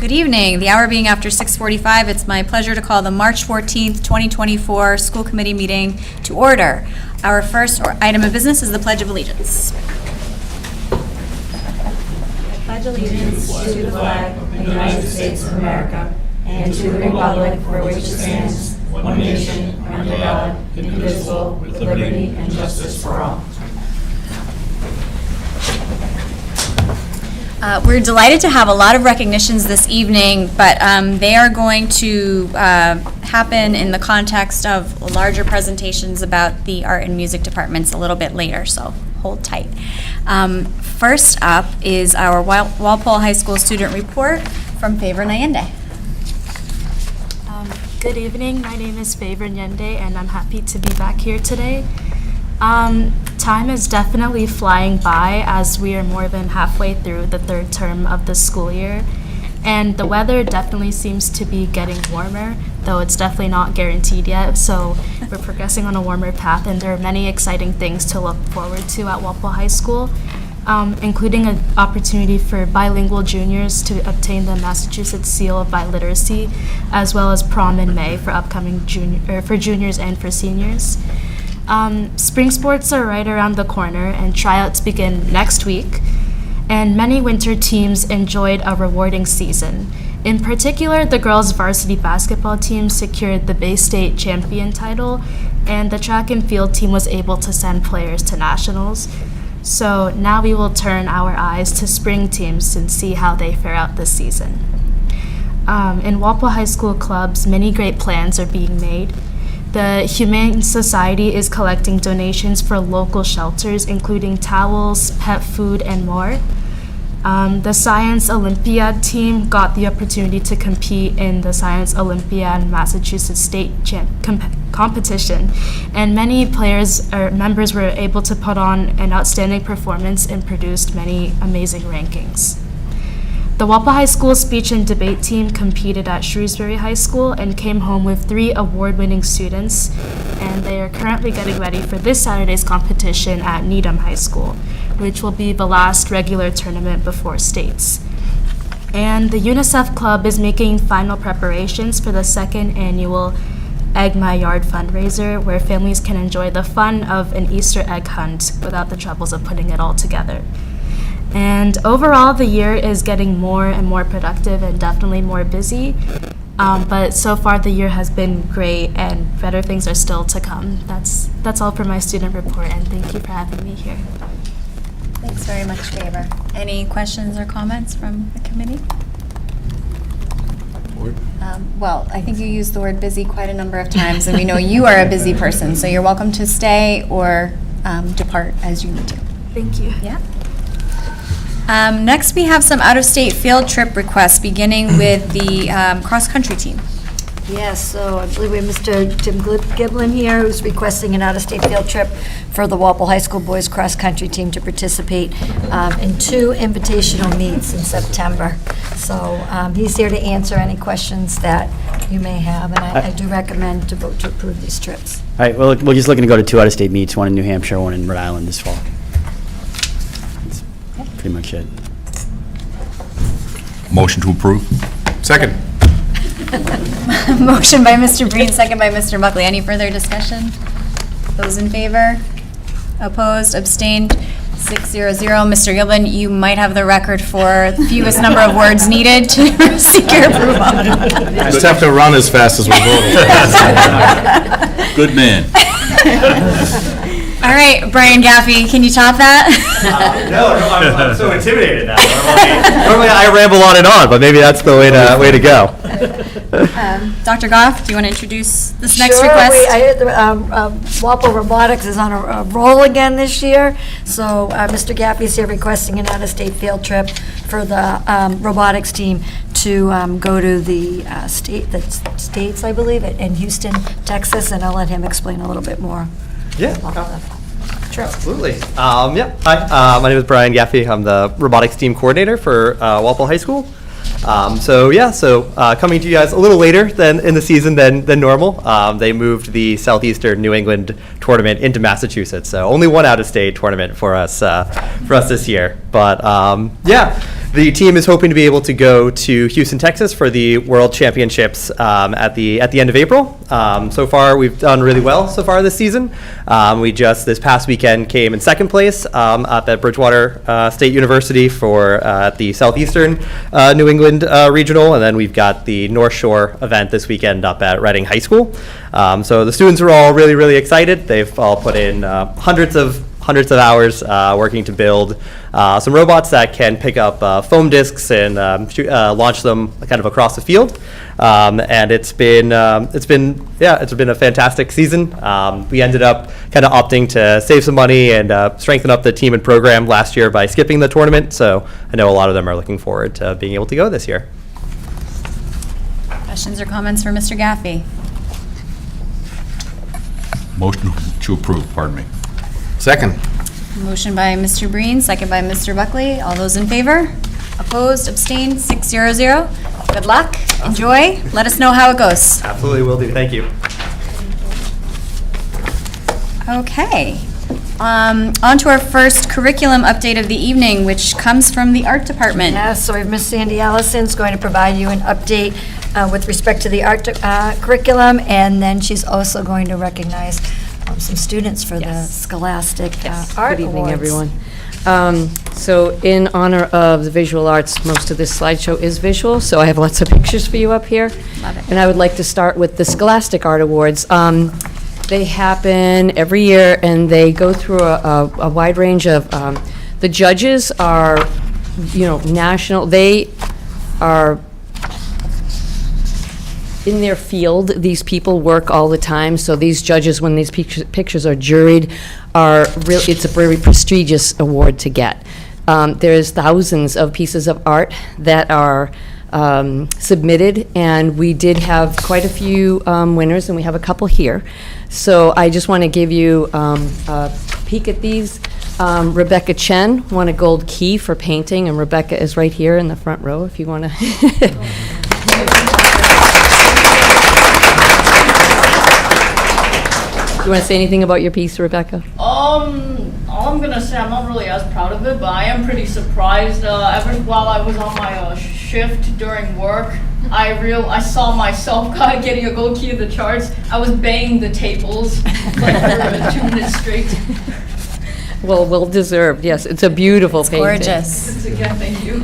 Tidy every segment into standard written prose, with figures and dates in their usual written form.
Good evening. The hour being after 6:45, it's my pleasure to call the March 14th, 2024 School Committee meeting to order. Our first item of business is the Pledge of Allegiance. I pledge allegiance to the flag of the United States of America and to the republic for which it stands, one nation, under God, indivisible, with liberty and justice for all. We're delighted to have a lot of recognitions this evening, but they are going to happen in the context of larger presentations about the art and music departments a little bit later, so hold tight. First up is our Walpole High School student report from Favor Nyende. Good evening, my name is Favor Nyende and I'm happy to be back here today. Time is definitely flying by as we are more than halfway through the third term of the school year, and the weather definitely seems to be getting warmer, though it's definitely not guaranteed yet, so we're progressing on a warmer path, and there are many exciting things to look forward to at Walpole High School, including an opportunity for bilingual juniors to obtain the Massachusetts Seal of Biliteracy, as well as prom in May for upcoming for juniors and for seniors. Spring sports are right around the corner and tryouts begin next week, and many winter teams enjoyed a rewarding season. In particular, the girls' varsity basketball team secured the Bay State champion title, and the track and field team was able to send players to nationals. So now we will turn our eyes to spring teams and see how they fare out this season. In Walpole High School clubs, many great plans are being made. The Humane Society is collecting donations for local shelters, including towels, pet food, and more. The Science Olympiad team got the opportunity to compete in the Science Olympiad Massachusetts State competition, and many players or members were able to put on an outstanding performance and produced many amazing rankings. The Walpole High School speech and debate team competed at Shrewsbury High School and came home with 3 award-winning students, and they are currently getting ready for this Saturday's competition at Needham High School, which will be the last regular tournament before states. And the UNICEF Club is making final preparations for the second annual Egg My Yard fundraiser, where families can enjoy the fun of an Easter egg hunt without the troubles of putting it all together. And overall, the year is getting more and more productive and definitely more busy. But so far, the year has been great, and better things are still to come. That's all for my student report, and thank you for having me here. Thanks very much, Favor. Any questions or comments from the committee? Well, I think you used the word busy quite a number of times, and we know you are a busy person, so you're welcome to stay or depart as you need to. Thank you. Yeah. Next, we have some out-of-state field trip requests, beginning with the cross-country team. Yes, so I believe we have Mr. Tim Giblin here, who's requesting an out-of-state field trip for the Walpole High School boys cross-country team to participate in 2 invitational meets in September. So he's here to answer any questions that you may have, and I do recommend to vote to approve these trips. All right, well, we're just looking to go to 2 out-of-state meets, one in New Hampshire, one in Rhode Island this fall. Pretty much it. Motion to approve. Second. Motion by Mr. Breen, second by Mr. Buckley. Any further discussion? Those in favor? Opposed? Abstained? 6-0-0. Mr. Giblin, you might have the record for the fewest number of words needed to seek your approval. I just have to run as fast as we're voting. Good man. All right, Brian Gaffey, can you top that? No, I'm so intimidated now. Normally I ramble on and on, but maybe that's the way to go. Dr. Goff, do you want to introduce this next Sure, request? I heard the Walpole Robotics is on a roll again this year, so Mr. Gaffey's here requesting an out-of-state field trip for the robotics team to go to the States, I believe, in Houston, Texas, and I'll let him explain a little bit more. Yeah. about the trip. Absolutely. Yeah. Hi, my name is Brian Gaffey. I'm the robotics team coordinator for Walpole High School. So coming to you guys a little later than in the season than normal. They moved the Southeastern New England tournament into Massachusetts, so only one out-of-state tournament for us this year. But The team is hoping to be able to go to Houston, Texas for the World Championships at the end of April. So far, we've done really well so far this season. We just this past weekend came in second place up at Bridgewater State University for the Southeastern New England Regional, and then we've got the North Shore event this weekend up at Reading High School. So the students are all really, really excited. They've all put in hundreds of hours working to build some robots that can pick up foam discs and launch them kind of across the field. And it's been a fantastic season. We ended up kind of opting to save some money and strengthen up the team and program last year by skipping the tournament. So I know a lot of them are looking forward to being able to go this year. Questions or comments for Mr. Gaffey? Motion to approve, pardon me. Second. Motion by Mr. Breen, second by Mr. Buckley. All those in favor? Opposed, abstained, 6-0-0. Good luck, enjoy, let us know how it goes. Absolutely will do. Thank you. Okay, on to our first curriculum update of the evening, which comes from the art department. Yes, so we have Miss Sandy Allison's going to provide you an update with respect to the art curriculum, and then she's also going to recognize some students for the Scholastic Art Good evening, Awards. everyone. So in honor of the visual arts, most of this slideshow is visual, so I have lots of pictures for you up here. Love it. And I would like to start with the Scholastic Art Awards. They happen every year, and they go through a wide range of, the judges are, national, they are in their field. These people work all the time, so these judges, when these pictures are juried, it's a very prestigious award to get. There's thousands of pieces of art that are submitted, and we did have quite a few winners, and we have a couple here. So I just want to give you a peek at these. Rebecca Chen won a gold key for painting, and Rebecca is right here in the front row if you want to. You want to say anything about your piece, Rebecca? All I'm gonna say, I'm not really as proud of it, but I am pretty surprised. While I was on my shift during work, I saw myself getting a gold key of the charts. I was banging the tables like for 2 minutes straight. Well deserved. Yes, it's a beautiful painting. Gorgeous. Again, thank you.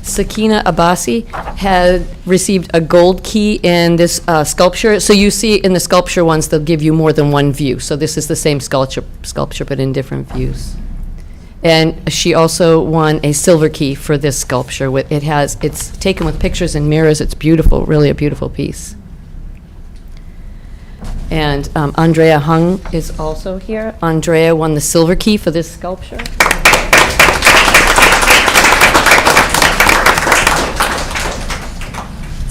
Sakina Abbasi had received a gold key in this sculpture. So you see in the sculpture ones, they'll give you more than one view. So this is the same sculpture but in different views. And she also won a silver key for this sculpture. It's taken with pictures and mirrors. It's beautiful, really a beautiful piece. And Andrea Hung is also here. Andrea won the silver key for this sculpture.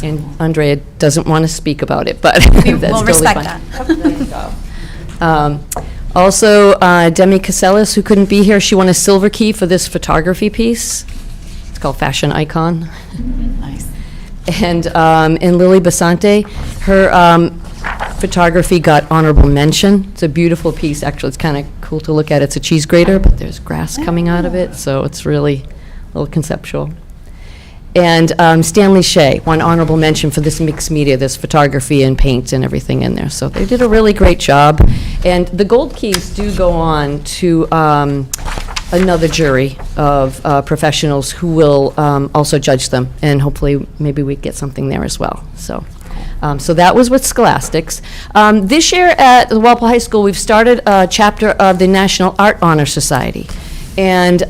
And Andrea doesn't want to speak about it, but that's We'll totally respect fine. that. Also, Demi Casellas, who couldn't be here, she won a silver key for this photography piece. It's called Fashion Icon. Nice. And Lily Basante, her photography got honorable mention. It's a beautiful piece. Actually, it's kind of cool to look at. It's a cheese grater, but there's grass coming out of it, so it's really a little conceptual. And Stanley Shea won honorable mention for this mixed media, this photography and paint and everything in there. So they did a really great job. And the gold keys do go on to another jury of professionals who will also judge them. And hopefully, maybe we get something there as well. So that was with Scholastics. This year at the Walpole High School, we've started a chapter of the National Art Honor Society. And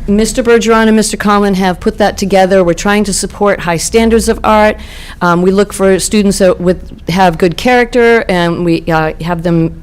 Mr. Bergeron and Mr. Conlon have put that together. We're trying to support high standards of art. We look for students that have good character, and we have them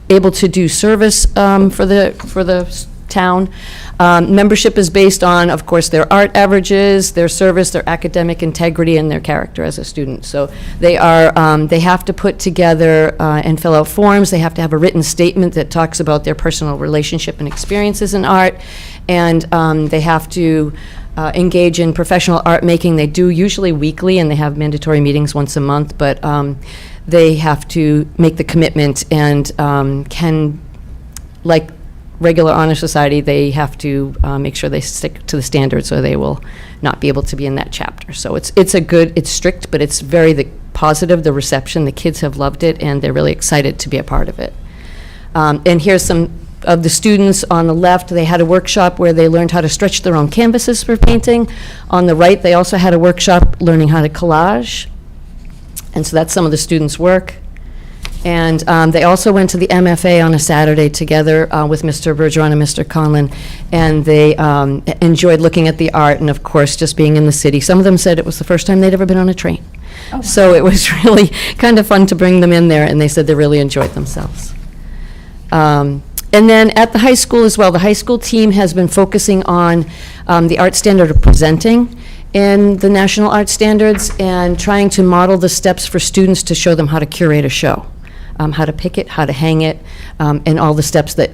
able to do service for the town. Membership is based on, of course, their art averages, their service, their academic integrity, and their character as a student. So they have to put together and fill out forms. They have to have a written statement that talks about their personal relationship and experiences in art, and they have to engage in professional art making. They do usually weekly, and they have mandatory meetings once a month, but they have to make the commitment and can, like regular honor society, they have to make sure they stick to the standards, or they will not be able to be in that chapter. So it's strict, but it's very positive, the reception. The kids have loved it, and they're really excited to be a part of it. And here's some of the students on the left. They had a workshop where they learned how to stretch their own canvases for painting. On the right, they also had a workshop learning how to collage. And so that's some of the students' work. And they also went to the MFA on a Saturday together with Mr. Bergeron and Mr. Conlon, and they enjoyed looking at the art and, of course, just being in the city. Some of them said it was the first time they'd ever been on a train. Oh, wow. So it was really kind of fun to bring them in there, and they said they really enjoyed themselves. And then at the high school as well, the high school team has been focusing on the art standard of presenting in the National Art Standards, and trying to model the steps for students to show them how to curate a show. How to pick it, how to hang it, and all the steps that,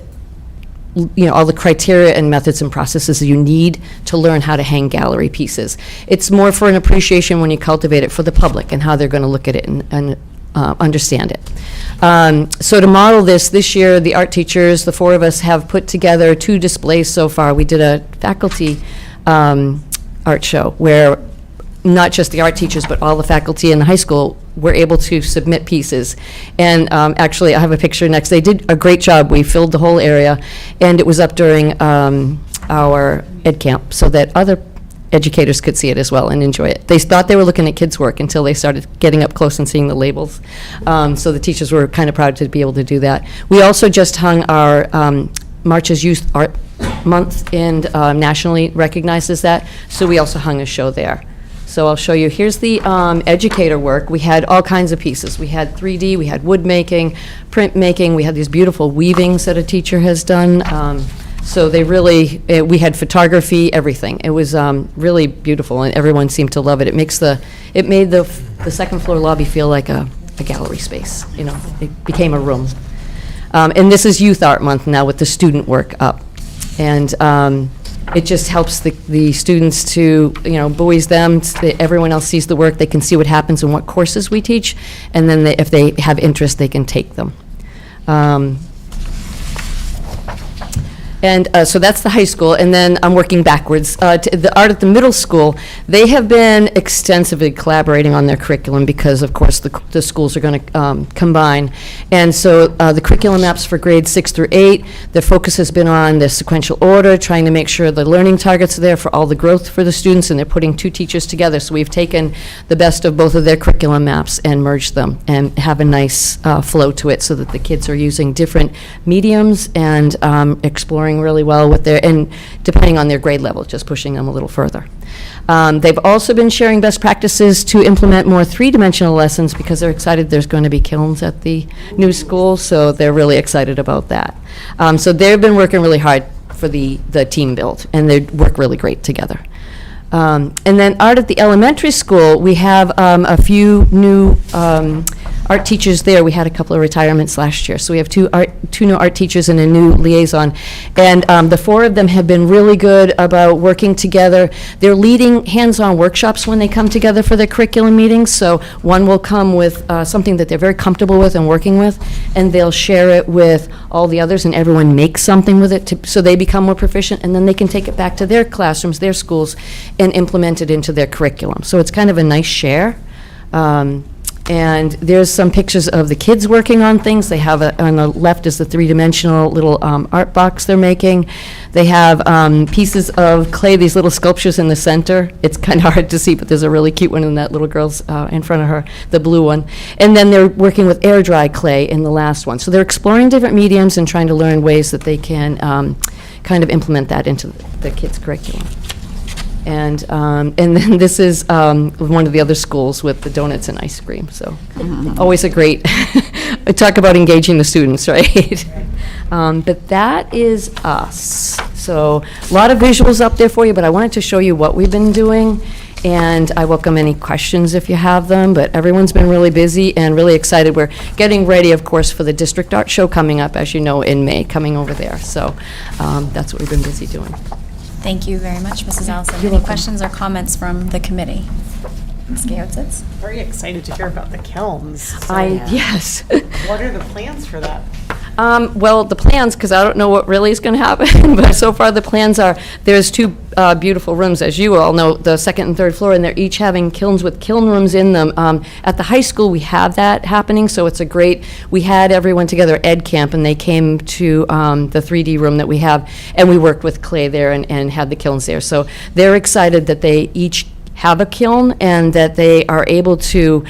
all the criteria and methods and processes you need to learn how to hang gallery pieces. It's more for an appreciation when you cultivate it for the public and how they're going to look at it and understand it. So to model this year, the art teachers, the 4 of us, have put together 2 displays so far. We did a faculty art show where not just the art teachers, but all the faculty in the high school were able to submit pieces. And actually, I have a picture next. They did a great job. We filled the whole area, and it was up during our ed camp so that other educators could see it as well and enjoy it. They thought they were looking at kids' work until they started getting up close and seeing the labels. So the teachers were kind of proud to be able to do that. We also just hung our March as Youth Art Month, and nationally recognizes that, so we also hung a show there. So I'll show you. Here's the educator work. We had all kinds of pieces. We had 3D, we had wood making, print making, we had these beautiful weavings that a teacher has done. So they really, we had photography, everything. It was really beautiful, and everyone seemed to love it. It made the second floor lobby feel like a gallery space. It became a room. And this is Youth Art Month now with the student work up. And it just helps the students to, buoys them. Everyone else sees the work. They can see what happens and what courses we teach. And then if they have interest, they can take them. And so that's the high school, and then I'm working backwards. The art at the middle school, they have been extensively collaborating on their curriculum because, of course, the schools are going to combine. And so the curriculum maps for grades 6 through 8, the focus has been on the sequential order, trying to make sure the learning targets are there for all the growth for the students, and they're putting 2 teachers together. So we've taken the best of both of their curriculum maps and merged them and have a nice flow to it so that the kids are using different mediums and exploring really well with and depending on their grade level, just pushing them a little further. They've also been sharing best practices to implement more 3-dimensional lessons because they're excited there's going to be kilns at the new school, so they're really excited about that. So they've been working really hard for the team build, and they work really great together. And then art at the elementary school, we have a few new art teachers there. We had a couple of retirements last year, so we have 2 new art teachers and a new liaison. And the 4 of them have been really good about working together. They're leading hands-on workshops when they come together for their curriculum meetings. So one will come with something that they're very comfortable with and working with, and they'll share it with all the others, and everyone makes something with it so they become more proficient, and then they can take it back to their classrooms, their schools, and implement it into their curriculum. So it's kind of a nice share. And there's some pictures of the kids working on things. They have, on the left is the 3-dimensional little art box they're making. They have pieces of clay, these little sculptures in the center. It's kind of hard to see, but there's a really cute one in that little girl's in front of her, the blue one. And then they're working with air dry clay in the last one. So they're exploring different mediums and trying to learn ways that they can kind of implement that into the kids' curriculum. And then this is one of the other schools with the donuts and ice cream. So always a great, talk about engaging the students, right? But that is us. So a lot of visuals up there for you, but I wanted to show you what we've been doing. And I welcome any questions if you have them, but everyone's been really busy and really excited. We're getting ready, of course, for the District Art Show coming up, as you know, in May, coming over there. So that's what we've been busy doing. Thank you very much, Mrs. Allison. You're Any welcome. questions or comments from the committee? Ms. Gayotzis? Very excited to hear about the kilns. Yes. What are the plans for that? Well, the plans, because I don't know what really is going to happen, but so far the plans are, there's two beautiful rooms, as you all know, the second and third floor, and they're each having kilns with kiln rooms in them. At the high school, we have that happening, so it's a great, we had everyone together at Ed Camp, and they came to the 3D room that we have, and we worked with clay there and had the kilns there. So they're excited that they each have a kiln and that they are able to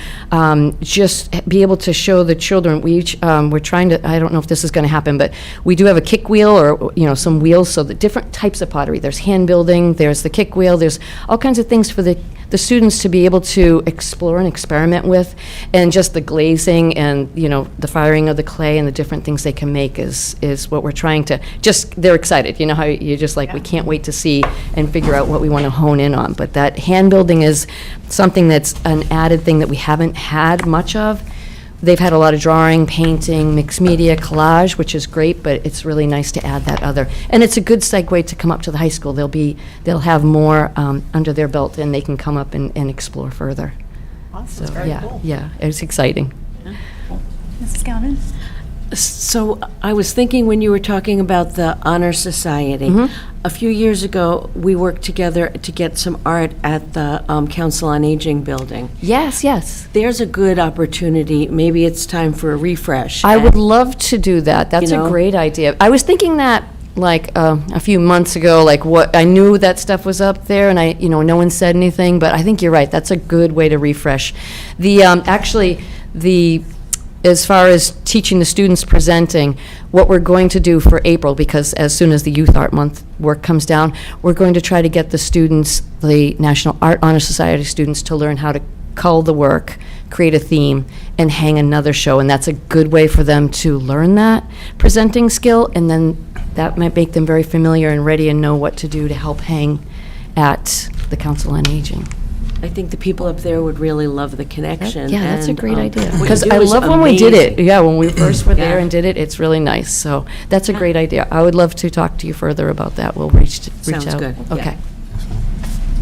just be able to show the children. We each, we're trying to, I don't know if this is going to happen, but we do have a kick wheel or, some wheels, so the different types of pottery. There's hand building, there's the kick wheel, there's all kinds of things for the students to be able to explore and experiment with, and just the glazing and, the firing of the clay and the different things they can make is what we're trying to, they're excited. You know how you're just like, we can't wait to see and figure out what we want to hone in on. But that hand building is something that's an added thing that we haven't had much of. They've had a lot of drawing, painting, mixed media, collage, which is great, but it's really nice to add that other. And it's a good segue to come up to the high school. They'll have more under their belt, and they can come up and explore further. Awesome. So, Very cool. Yeah, it's exciting. Mrs. Galvin? So I was thinking when you were talking about the Honor Society, a few years ago, we worked together to get some art at the Council on Aging building. Yes. There's a good opportunity. Maybe it's time for a refresh. I would love to do that. That's a great idea. I was thinking that a few months ago, I knew that stuff was up there, and no one said anything, but I think you're right. That's a good way to refresh. As far as teaching the students presenting, what we're going to do for April, because as soon as the Youth Art Month work comes down, we're going to try to get the students, the National Art Honor Society students, to learn how to cull the work, create a theme, and hang another show. And that's a good way for them to learn that presenting skill, and then that might make them very familiar and ready and know what to do to help hang at the Council on Aging. I think the people up there would really love the connection. Yeah, that's a great idea. what you Because do I is love when we did it. amazing. Yeah, when we first were there Yeah. and did it, it's really nice. So that's a great idea. I would love to talk to you further about that. We'll reach out. Sounds good. Okay.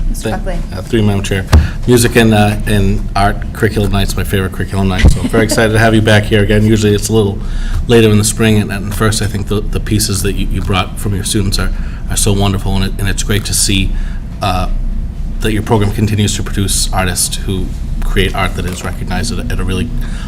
Mr. Buckley? Through you, Madam Chair. Music and art curriculum night's my favorite curriculum night, so I'm very excited to have you back here again. Usually it's a little later in the spring, and first I think the pieces that you brought from your students are so wonderful, and it's great to see that your program continues to produce artists who create art that is recognized at a really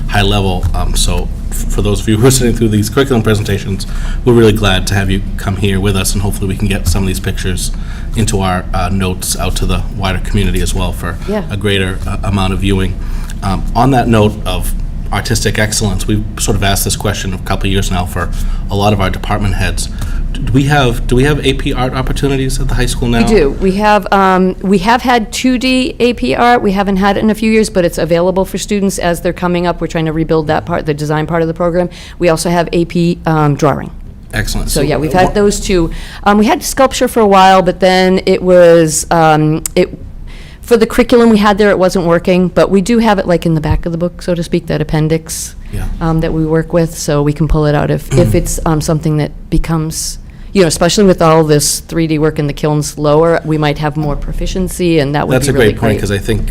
high level. So for those of you who are sitting through these curriculum presentations, we're really glad to have you come here with us, and hopefully we can get some of these pictures into our notes out to the wider community as well for a greater amount of viewing. On that note of artistic excellence, we've sort of asked this question a couple of years now for a lot of our department heads. Do we have AP art opportunities at the high school now? We do. We have had 2D AP art. We haven't had it in a few years, but it's available for students as they're coming up. We're trying to rebuild that part, the design part of the program. We also have AP drawing. Excellent. So yeah, we've had those two. We had sculpture for a while, but then it was, for the curriculum we had there, it wasn't working, but we do have it in the back of the book, so to speak, that appendix that we work with, so we can pull it out if it's something that becomes, especially with all this 3D work in the kilns lower, we might have more proficiency, and that would That's be a really great point, because I think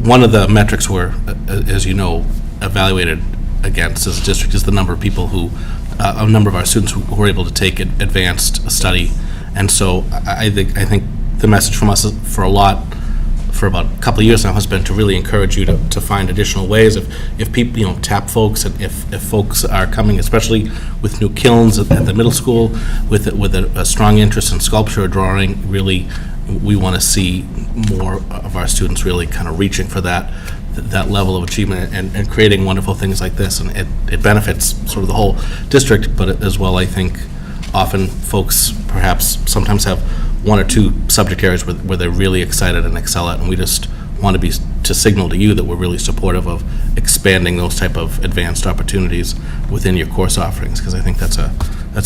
one of the metrics we're, as you know, evaluated against as a district is the number of people who, a number of our students who are able to take advanced study. And so I think the message from us for about a couple of years now has been to really encourage you to find additional ways. If people, tap folks, and if folks are coming, especially with new kilns at the middle school, with a strong interest in sculpture or drawing, really, we want to see more of our students really kind of reaching for that level of achievement and creating wonderful things like this. And it benefits sort of the whole district, but as well, I think, often folks perhaps sometimes have one or two subject areas where they're really excited and excel at, and we just want to signal to you that we're really supportive of expanding those type of advanced opportunities within your course offerings, because I think that's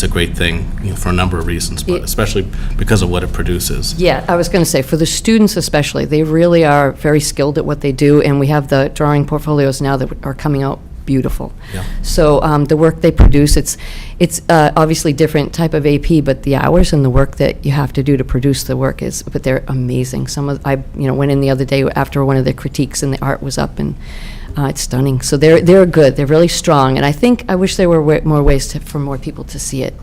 a great thing, for a number of reasons, but especially because of what it produces. Yeah, I was going to say, for the students especially, they really are very skilled at what they do, and we have the drawing portfolios now that are coming out beautiful. Yeah. So the work they produce, it's obviously different type of AP, but the hours and the work that you have to do to produce the work but they're amazing. I went in the other day after one of the critiques, and the art was up, and It's stunning. So they're good. They're really strong. And I wish there were more ways for more people to see it.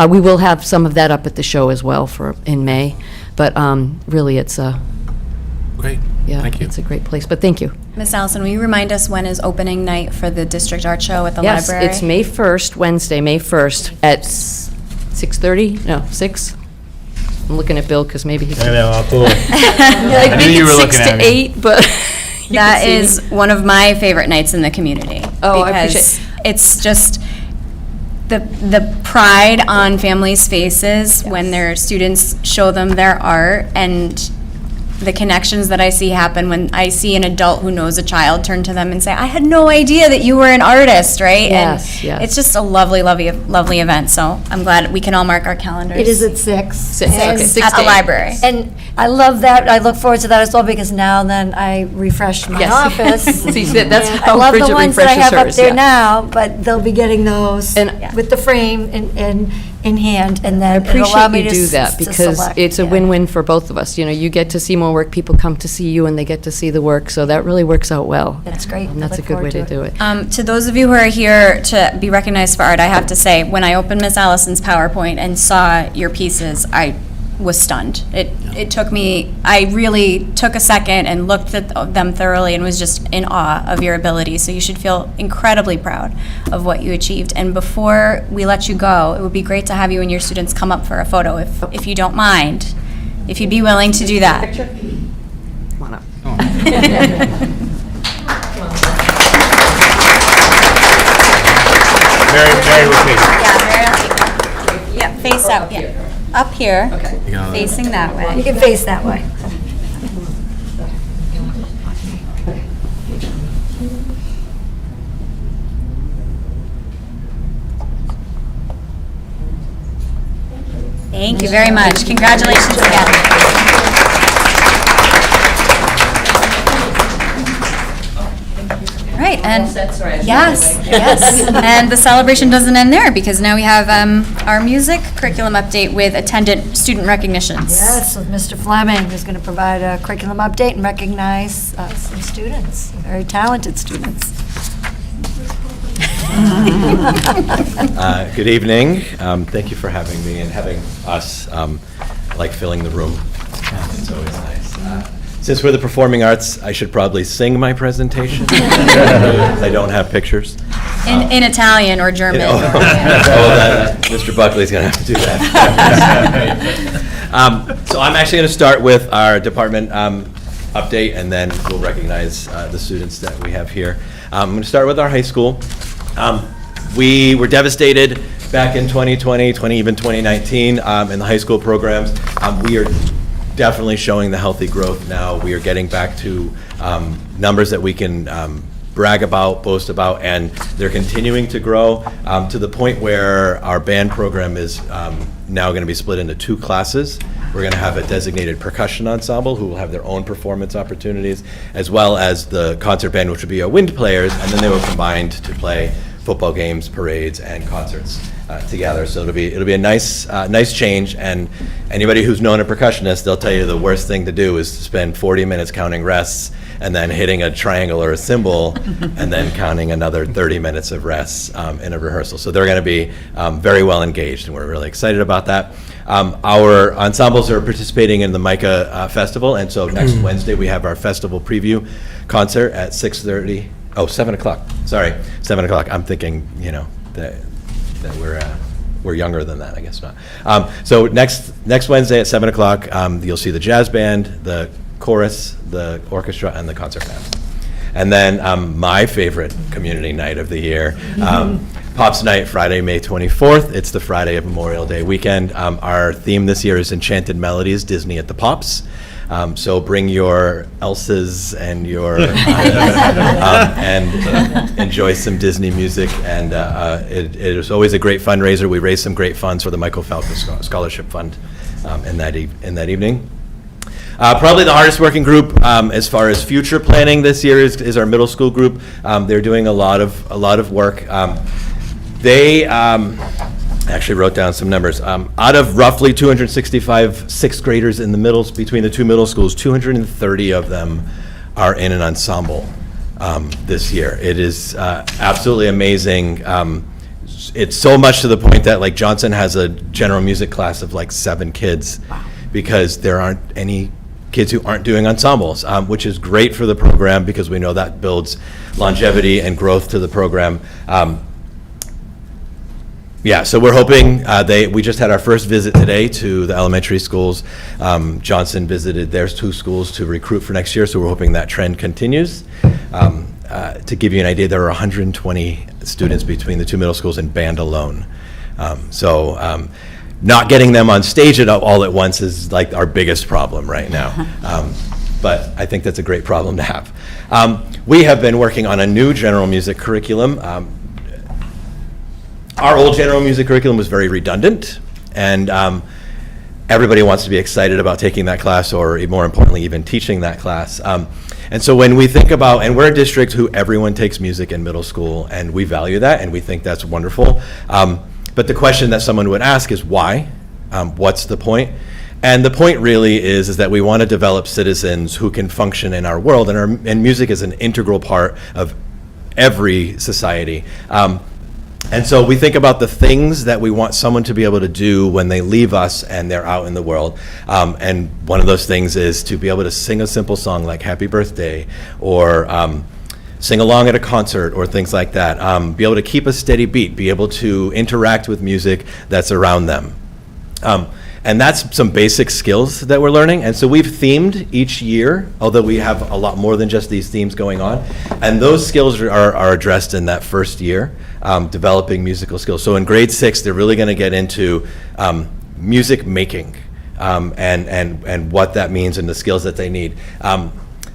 We will have some of that up at the show as well in May. But really, it's Great. yeah, Thank you. it's a great place. But thank you. Miss Allison, will you remind us when is opening night for the District Art Show at the Yes, library? it's May 1st, Wednesday, May 1st at 6:30? No, 6? I'm looking at Bill because maybe he can. I knew you were looking at me. 6 to 8, but you That can see me. is one of my favorite nights in the community. Oh, I because it's just the pride on families' faces when their students show them their art, and the connections that I see happen when I see an adult who knows a child turn to them and say, "I had no idea that you were an artist," right? Yes, and yes. it's just a lovely, lovely, lovely event. So I'm glad we can all mark our calendars. It is at 6. 6, okay. And- 6 at to the 8. library. And I love that. I look forward to that as well, because now then I refresh my Yes. office. See, that's And how I love Bridget the ones that I refreshes have up hers, there yeah. now, but they'll be getting those And- with the frame in hand, and I then it'll allow appreciate me you to do s- that, to because select, it's a yeah. win-win for both of us. You know, you get to see more work, people come to see you, and they get to see the work, so that really works out well. That's great. And I that's a look good way forward to to do it. To those of you who are here to be recognized for art, I have to say, when I opened Miss Allison's PowerPoint and saw your pieces, I was stunned. It took me, I really took a second and looked at them thoroughly and was just in awe of your ability. So you should feel incredibly proud of what you achieved. And before we let you go, it would be great to have you and your students come up for a photo, if you don't mind, if you'd be willing to do that. Come on up. Mary with me. Yeah, face out, yeah. Up here, You got it. facing that You way. can face that way. Thank you very much. Congratulations again. Right, and, yes, yes. And the celebration doesn't end there, because now we have our music curriculum update with attendant student recognitions. Yes, with Mr. Fleming, who's going to provide a curriculum update and recognize some students, very talented students. Good evening. Thank you for having me and having us, like filling the room. It's always nice. Since we're the performing arts, I should probably sing my presentation. I don't have pictures. In Italian or German. Mr. Buckley's going to have to do that. So I'm actually going to start with our department update, and then we'll recognize the students that we have here. I'm going to start with our high school. We were devastated back in 2020, even 2019, in the high school programs. We are definitely showing the healthy growth now. We are getting back to numbers that we can brag about, boast about, and they're continuing to grow to the point where our band program is now going to be split into 2 classes. We're going to have a designated percussion ensemble who will have their own performance opportunities, as well as the concert band, which will be our wind players, and then they will combine to play football games, parades, and concerts together. So it'll be a nice change. And anybody who's known a percussionist, they'll tell you the worst thing to do is to spend 40 minutes counting rests and then hitting a triangle or a cymbal and then counting another 30 minutes of rests in a rehearsal. So they're going to be very well engaged, and we're really excited about that. Our ensembles are participating in the MICA Festival, and so next Wednesday we have our festival preview concert at 6:30. Oh, 7 o'clock. Sorry, 7 o'clock. I'm thinking, that we're younger than that. I guess not. So next Wednesday at 7 o'clock, you'll see the jazz band, the chorus, the orchestra, and the concert band. And then my favorite community night of the year, Pops Night, Friday, May 24th. It's the Friday of Memorial Day weekend. Our theme this year is Enchanted Melodies, Disney at the Pops. So bring your Elsas and your and enjoy some Disney music. And it is always a great fundraiser. We raise some great funds for the Michael Falco Scholarship Fund in that evening. Probably the hardest working group as far as future planning this year is our middle school group. They're doing a lot of work. They actually wrote down some numbers. Out of roughly 265 sixth graders in the between the 2 middle schools, 230 of them are in an ensemble. this year. It is absolutely amazing. It's so much to the point that like Johnson has a general music class of like 7 kids because there aren't any kids who aren't doing ensembles, which is great for the program because we know that builds longevity and growth to the program. Yeah, so we're hoping, we just had our first visit today to the elementary schools. Johnson visited their 2 schools to recruit for next year, so we're hoping that trend continues. To give you an idea, there are 120 students between the 2 middle schools in band alone. Not getting them on stage all at once is like our biggest problem right now. But I think that's a great problem to have. We have been working on a new general music curriculum. Our old general music curriculum was very redundant, and everybody wants to be excited about taking that class, or more importantly, even teaching that class. And so when we think about, and we're a district who everyone takes music in middle school, and we value that, and we think that's wonderful. But the question that someone would ask is why? What's the point? And the point really is that we want to develop citizens who can function in our world, and music is an integral part of every society. And so we think about the things that we want someone to be able to do when they leave us and they're out in the world. And one of those things is to be able to sing a simple song like Happy Birthday, or sing along at a concert, or things like that. Be able to keep a steady beat, be able to interact with music that's around them. And that's some basic skills that we're learning. And so we've themed each year, although we have a lot more than just these themes going on. And those skills are addressed in that first year, developing musical skills. So in grade 6, they're really going to get into music making and what that means and the skills that they need.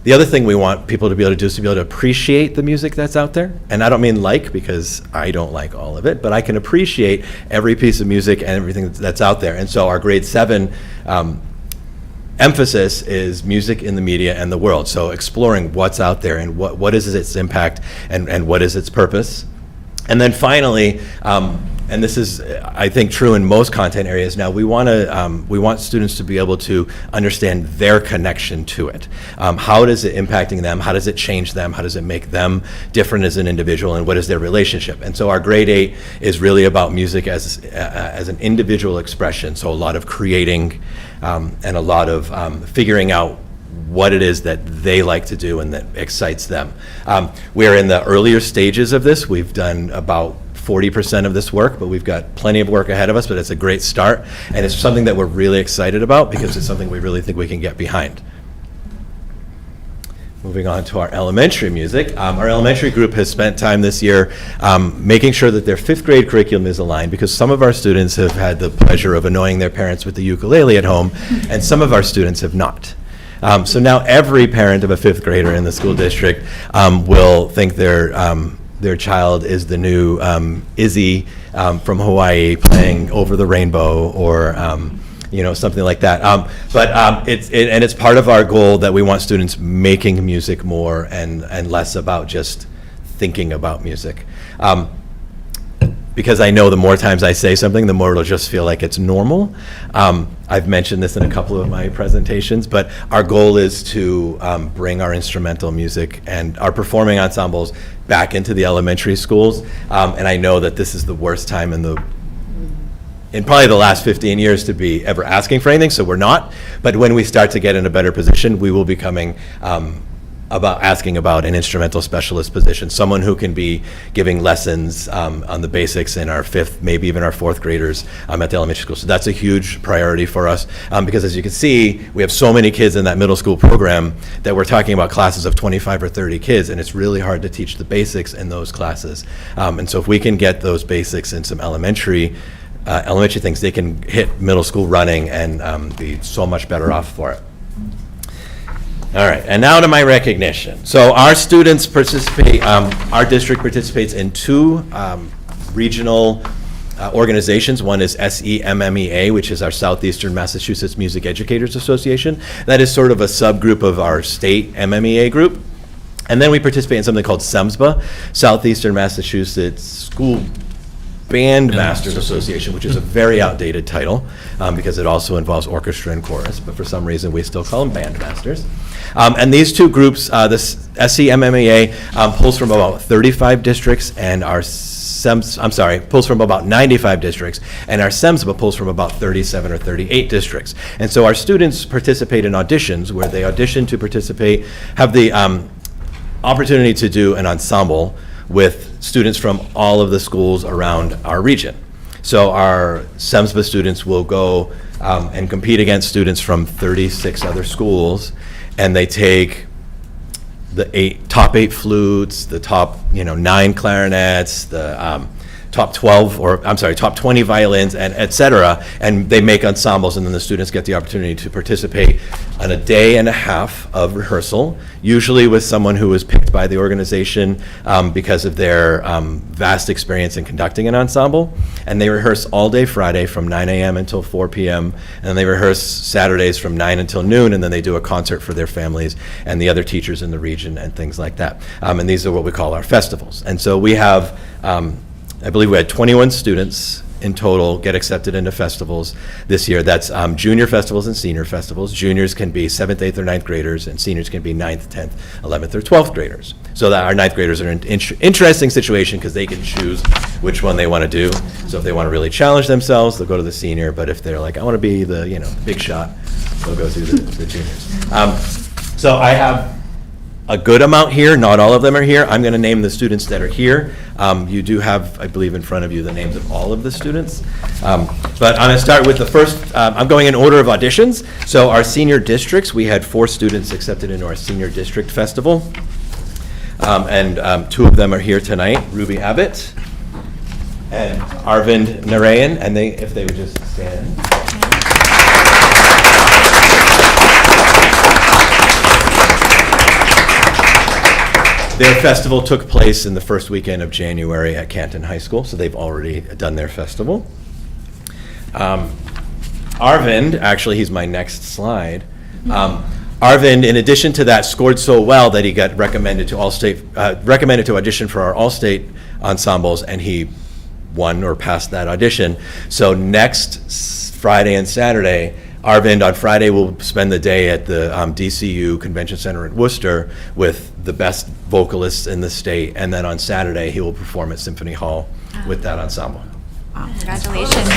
The other thing we want people to be able to do is to be able to appreciate the music that's out there. And I don't mean like, because I don't like all of it, but I can appreciate every piece of music and everything that's out there. And so our grade 7 emphasis is music in the media and the world. So exploring what's out there and what is its impact and what is its purpose. And then finally, and this is, I think, true in most content areas now, we want students to be able to understand their connection to it. How is it impacting them? How does it change them? How does it make them different as an individual? And what is their relationship? And so our grade 8 is really about music as an individual expression. So a lot of creating and a lot of figuring out what it is that they like to do and that excites them. We're in the earlier stages of this. We've done about 40% of this work, but we've got plenty of work ahead of us, but it's a great start, and it's something that we're really excited about because it's something we really think we can get behind. Moving on to our elementary music. Our elementary group has spent time this year making sure that their 5th grade curriculum is aligned, because some of our students have had the pleasure of annoying their parents with the ukulele at home, and some of our students have not. So now every parent of a 5th grader in the school district will think their child is the new Izzy from Hawaii playing Over the Rainbow, or something like that. But it's part of our goal that we want students making music more and less about just thinking about music. Because I know the more times I say something, the more it'll just feel like it's normal. I've mentioned this in a couple of my presentations, but our goal is to bring our instrumental music and our performing ensembles back into the elementary schools. And I know that this is the worst time in probably the last 15 years to be ever asking for anything, so we're not. But when we start to get in a better position, we will be coming asking about an instrumental specialist position, someone who can be giving lessons on the basics in our 5th, maybe even our 4th graders at the elementary school. So that's a huge priority for us, because as you can see, we have so many kids in that middle school program that we're talking about classes of 25 or 30 kids, and it's really hard to teach the basics in those classes. And so if we can get those basics in some elementary things, they can hit middle school running and be so much better off for it. All right, and now to my recognition. So our students participate, our district participates in 2 regional organizations. One is SEMMEA, which is our Southeastern Massachusetts Music Educators Association. That is sort of a subgroup of our state MMEA group. And then we participate in something called SEMSBA, Southeastern Massachusetts School Bandmasters Association, which is a very outdated title because it also involves orchestra and chorus, but for some reason we still call them bandmasters. And these two groups, this SCMMAA pulls from about 35 districts, and our pulls from about 95 districts, and our SEMSBA pulls from about 37 or 38 districts. And so our students participate in auditions where they audition to participate, have the opportunity to do an ensemble with students from all of the schools around our region. So our SEMSBA students will go and compete against students from 36 other schools, and they take the top 8 flutes, the top 9 clarinets, the top 20 violins, and et cetera, and they make ensembles, and then the students get the opportunity to participate in a day and a half of rehearsal, usually with someone who was picked by the organization because of their vast experience in conducting an ensemble. And they rehearse all day Friday from 9 a.m. until 4 p.m., and they rehearse Saturdays from 9 until noon, and then they do a concert for their families and the other teachers in the region and things like that. And these are what we call our festivals. And so we have I believe we had 21 students in total get accepted into festivals this year. That's junior festivals and senior festivals. Juniors can be 7th, 8th, or 9th graders, and seniors can be 9th, 10th, 11th, or 12th graders. So that our 9th graders are in an interesting situation because they can choose which one they want to do. So if they want to really challenge themselves, they'll go to the senior. But if they're like, I want to be the big shot, they'll go to the juniors. So I have a good amount here. Not all of them are here. I'm going to name the students that are here. You do have, I believe, in front of you the names of all of the students. But I'm going to start with the first. I'm going in order of auditions. So our senior districts, we had 4 students accepted into our senior district festival. And 2 of them are here tonight, Ruby Abbott and Arvind Narayan. And if they would just stand. Their festival took place in the first weekend of January at Canton High School, so they've already done their festival. Arvind, actually, he's my next slide. Arvind, in addition to that, scored so well that he got recommended to audition for our all-state ensembles, and he won or passed that audition. So next Friday and Saturday, Arvind on Friday will spend the day at the DCU Convention Center in Worcester with the best vocalists in the state, and then on Saturday he will perform at Symphony Hall with that ensemble. Wow, congratulations.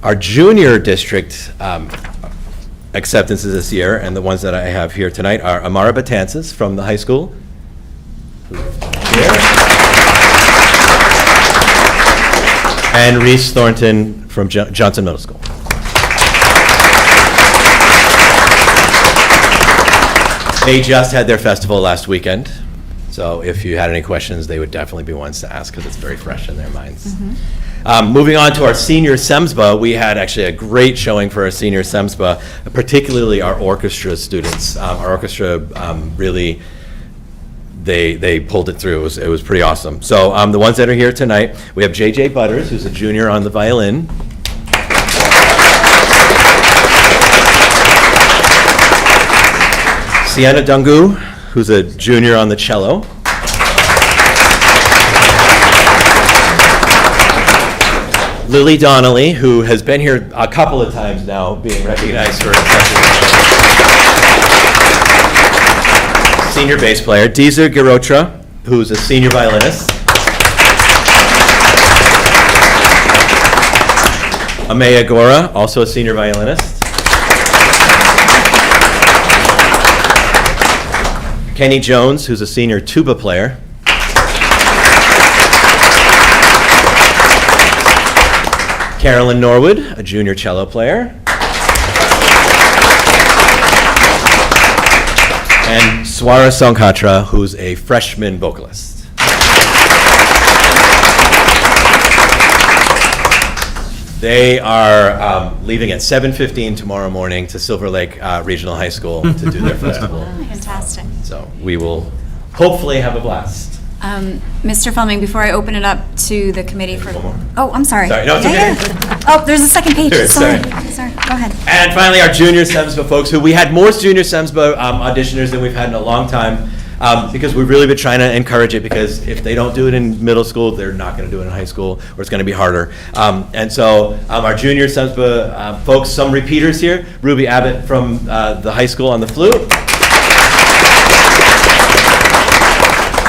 Our junior district acceptances this year, and the ones that I have here tonight, are Amara Batanzas from the high school. And Reese Thornton from Johnson Middle School. They just had their festival last weekend, so if you had any questions, they would definitely be ones to ask because it's very fresh in their minds. Moving on to our senior SEMSBA, we had actually a great showing for our senior SEMSBA, particularly our orchestra students. Our orchestra really, they pulled it through. It was pretty awesome. So the ones that are here tonight, we have JJ Butters, who's a junior on the violin. Sienna Dungu, who's a junior on the cello. Lily Donnelly, who has been here a couple of times now, being recognized for senior bass player. Deezer Girotra, who's a senior violinist. Amaya Gora, also a senior violinist. Kenny Jones, who's a senior tuba player. Carolyn Norwood, a junior cello player. And Swara Songkhatra, who's a freshman vocalist. They are leaving at 7:15 tomorrow morning to Silver Lake Regional High School to do their festival. Fantastic. So we will hopefully have a blast. Mr. Fleming, before I open it up to the committee for, One more. oh, I'm sorry. Sorry, no, it's Yeah, okay. yeah. Oh, there's a second page, Sure, sorry. sorry. Sorry, go ahead. And finally, our junior SEMSBA folks, who we had more junior SEMSBA auditioners than we've had in a long time, because we've really been trying to encourage it, because if they don't do it in middle school, they're not going to do it in high school, or it's going to be harder. And so our junior SEMSBA folks, some repeaters here, Ruby Abbott from the high school on the flute.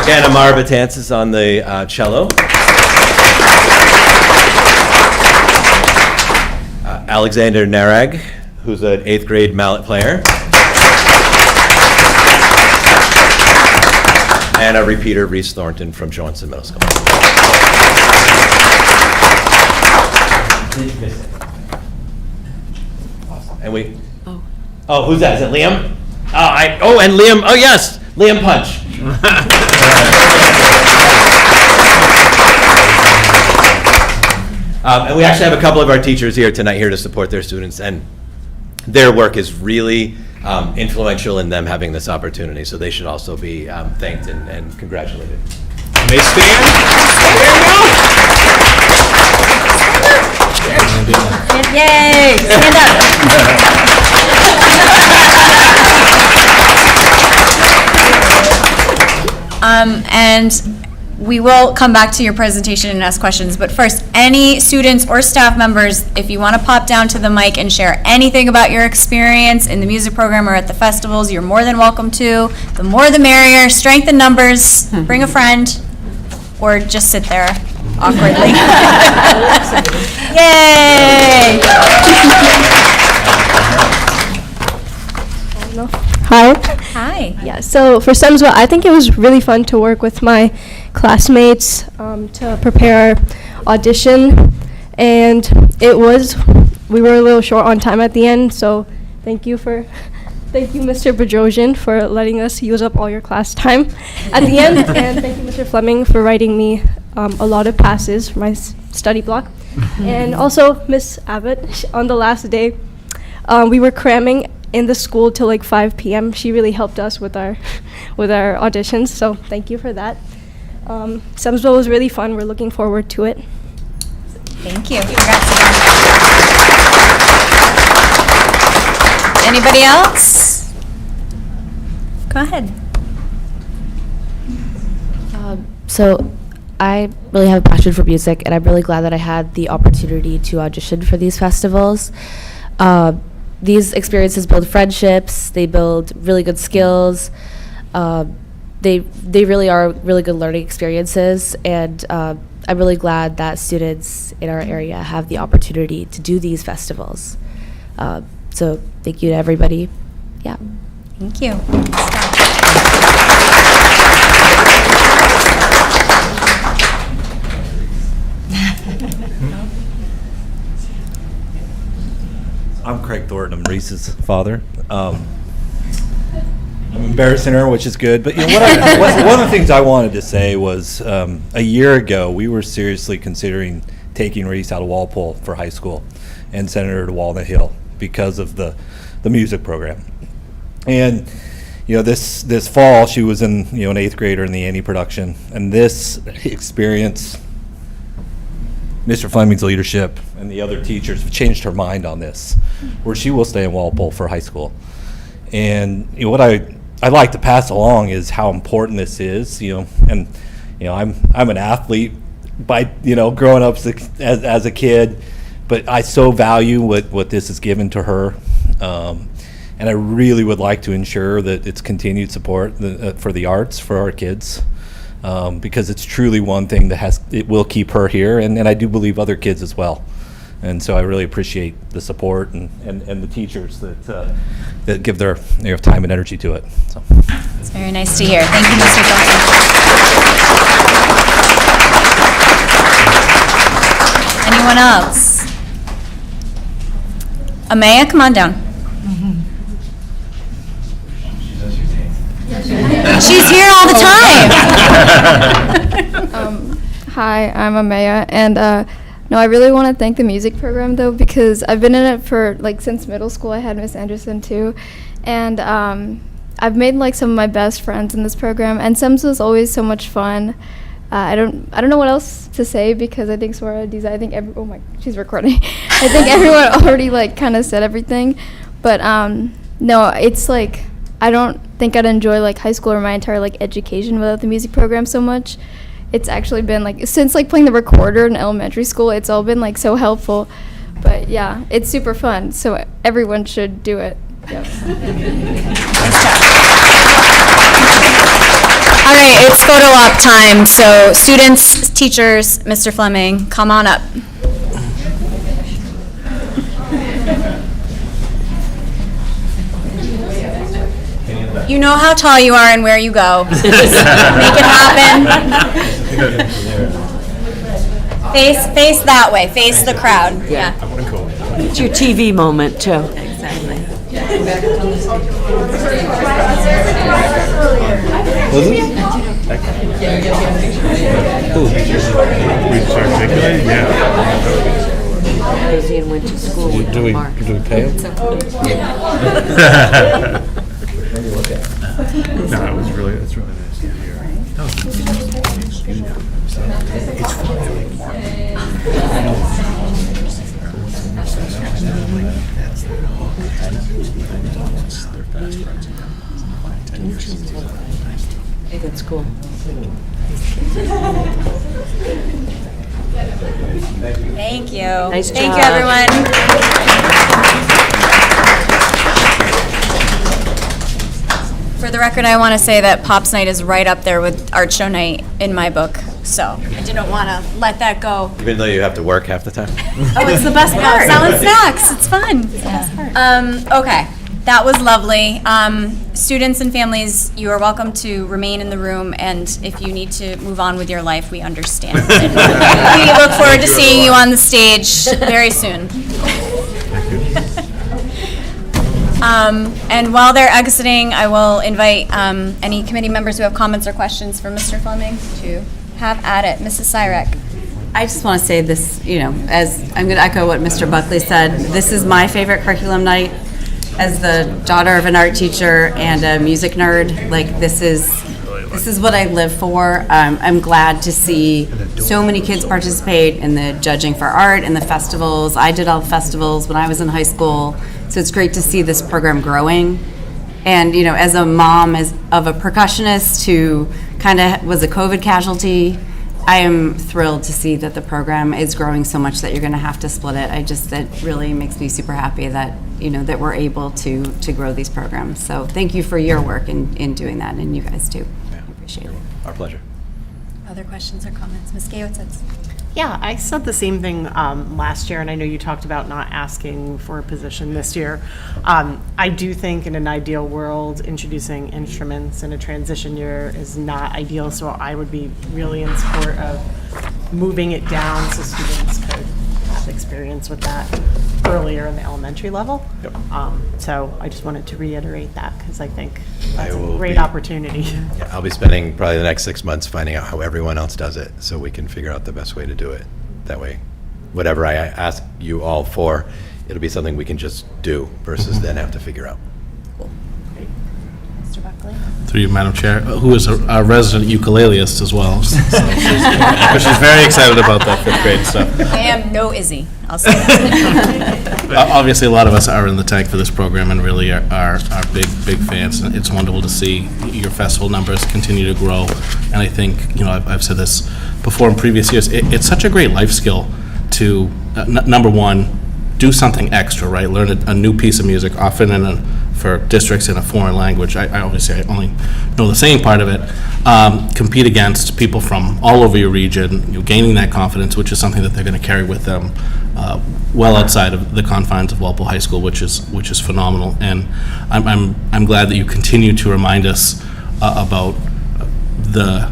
Again, Amara Batances on the cello. Alexander Narag, who's an 8th grade mallet player. And a repeater, Reese Thornton from Johnson Middle School. And we, oh, who's that? Is it Liam? And Liam, oh yes, Liam Punch. And we actually have a couple of our teachers here tonight here to support their students, and their work is really influential in them having this opportunity, so they should also be thanked and congratulated. May stand. Yay, stand up. And we will come back to your presentation and ask questions, but first, any students or staff members, if you want to pop down to the mic and share anything about your experience in the music program or at the festivals, you're more than welcome to. The more the merrier. Strength in numbers. Bring a friend, or just sit there awkwardly. Yay! Hi. Hi. Yeah, so for SEMSBA, I think it was really fun to work with my classmates to prepare our audition. And we were a little short on time at the end, so thank you, Mr. Bedrosian, for letting us use up all your class time at the end. And thank you, Mr. Fleming, for writing me a lot of passes for my study block. And also, Miss Abbott, on the last day, we were cramming in the school till like 5 p.m. She really helped us with our auditions, so thank you for that. SEMSBA was really fun. We're looking forward to it. Thank you. Congrats again. Anybody else? Go ahead. So I really have a passion for music, and I'm really glad that I had the opportunity to audition for these festivals. These experiences build friendships, they build really good skills, they really are really good learning experiences, and I'm really glad that students in our area have the opportunity to do these festivals. So thank you to everybody. Yeah. Thank you. I'm Craig Thornton. I'm Reese's father. I'm embarrassing her, which is good. But you know, one of the things I wanted to say was a year ago we were seriously considering taking Reese out of Walpole for high school and sending her to Walnut Hill because of the music program. And you know, this fall she was in an 8th grader in the Annie production, and this experience, Mr. Fleming's leadership and the other teachers have changed her mind on this, where she will stay in Walpole for high school. And you know, what I'd like to pass along is how important this is. I'm an athlete by growing up as a kid, but I so value what this has given to her, and I really would like to ensure that it's continued support for the arts for our kids. Because it's truly one thing that it will keep her here, and I do believe other kids as well. And so I really appreciate the support and the teachers that give their time and energy to it. So. It's very nice to hear. Thank you, Mr. Johnson. Anyone else? Amaya, come on down. She's here all the time. Hi, I'm Amaya, and no, I really want to thank the music program though, because I've been in it for since middle school. I had Miss Anderson too, and I've made like some of my best friends in this program, and SEMS was always so much fun. I don't know what else to say because I think she's recording. I think everyone already like kind of said everything, but no, it's like I don't think I'd enjoy like high school or my entire like education without the music program so much. It's actually been like since like playing the recorder in elementary school, it's all been like so helpful. But yeah, it's super fun, so everyone should do it. Yep. All right, it's photo op time. So students, teachers, Mr. Fleming, come on up. You know how tall you are and where you go. Just make it happen. Face that way. Face the crowd. Yeah. It's your TV moment, too. Exactly. Rosie went to school with Mark. Do we pay him? No, it's really nice to hear. It's fun. That's cool. Thank you. Nice Thank job. you, everyone. For the record, I want to say that Pops Night is right up there with Art Show Night in my book, so I didn't want to let that go. Even though you have to work half the time? Oh, it's the best part. Selling snacks. It's fun. It's the best part. Okay, that was lovely. Students and families, you are welcome to remain in the room, and if you need to move on with your life, we understand. We look forward to seeing you on the stage very soon. And while they're exiting, I will invite any committee members who have comments or questions for Mr. Fleming to have at it. Mrs. Cyrek. I just want to say this, as I'm going to echo what Mr. Buckley said, this is my favorite curriculum night. As the daughter of an art teacher and a music nerd, this is what I live for. I'm glad to see so many kids participate in the judging for art and the festivals. I did all the festivals when I was in high school, so it's great to see this program growing. And as a mom of a percussionist who kind of was a COVID casualty, I am thrilled to see that the program is growing so much that you're going to have to split it. That really makes me super happy that that we're able to grow these programs. So thank you for your work in doing that, and you guys too. I appreciate it. Our pleasure. Other questions or comments? Ms. Gayowitz? Yeah, I said the same thing last year, and I know you talked about not asking for a position this year. I do think in an ideal world, introducing instruments in a transition year is not ideal, so I would be really in support of moving it down so students could have experience with that earlier in the elementary level. Yep. So I just wanted to reiterate that because I think that's I a will great be- opportunity. Yeah, I'll be spending probably the next 6 months finding out how everyone else does it, so we can figure out the best way to do it. That way, whatever I ask you all for, it'll be something we can just do versus then have to figure out. Mr. Buckley? Through you, Madam Chair, who is a resident ukuleleist as well. So she's very excited about that 5th grade stuff. I am no Izzy. I'll say that. Obviously, a lot of us are in the tank for this program and really are big fans. And it's wonderful to see your festival numbers continue to grow. And I think, I've said this before in previous years, it's such a great life skill to, number one, do something extra, right? Learn a new piece of music, often for districts in a foreign language. I only know the singing part of it. Compete against people from all over your region, gaining that confidence, which is something that they're going to carry with them well outside of the confines of Walpole High School, which is phenomenal. And I'm glad that you continue to remind us about the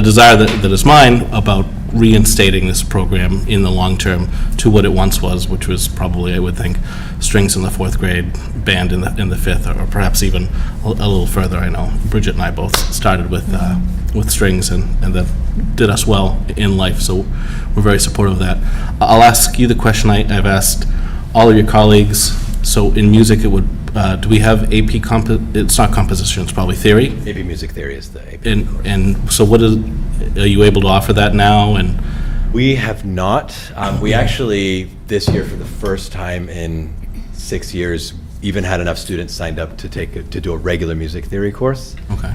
desire that is mine about reinstating this program in the long term to what it once was, which was probably, I would think, strings in the 4th grade, band in the 5th, or perhaps even a little further. I know Bridget and I both started with strings, and that did us well in life, so we're very supportive of that. I'll ask you the question I've asked all of your colleagues. So in music, it would do we have AP it's not composition, it's probably theory? AP Music Theory is the AP. And so are you able to offer that now? And we have not. We actually, this year, for the first time in 6 years, even had enough students signed up to do a regular music theory course. Okay.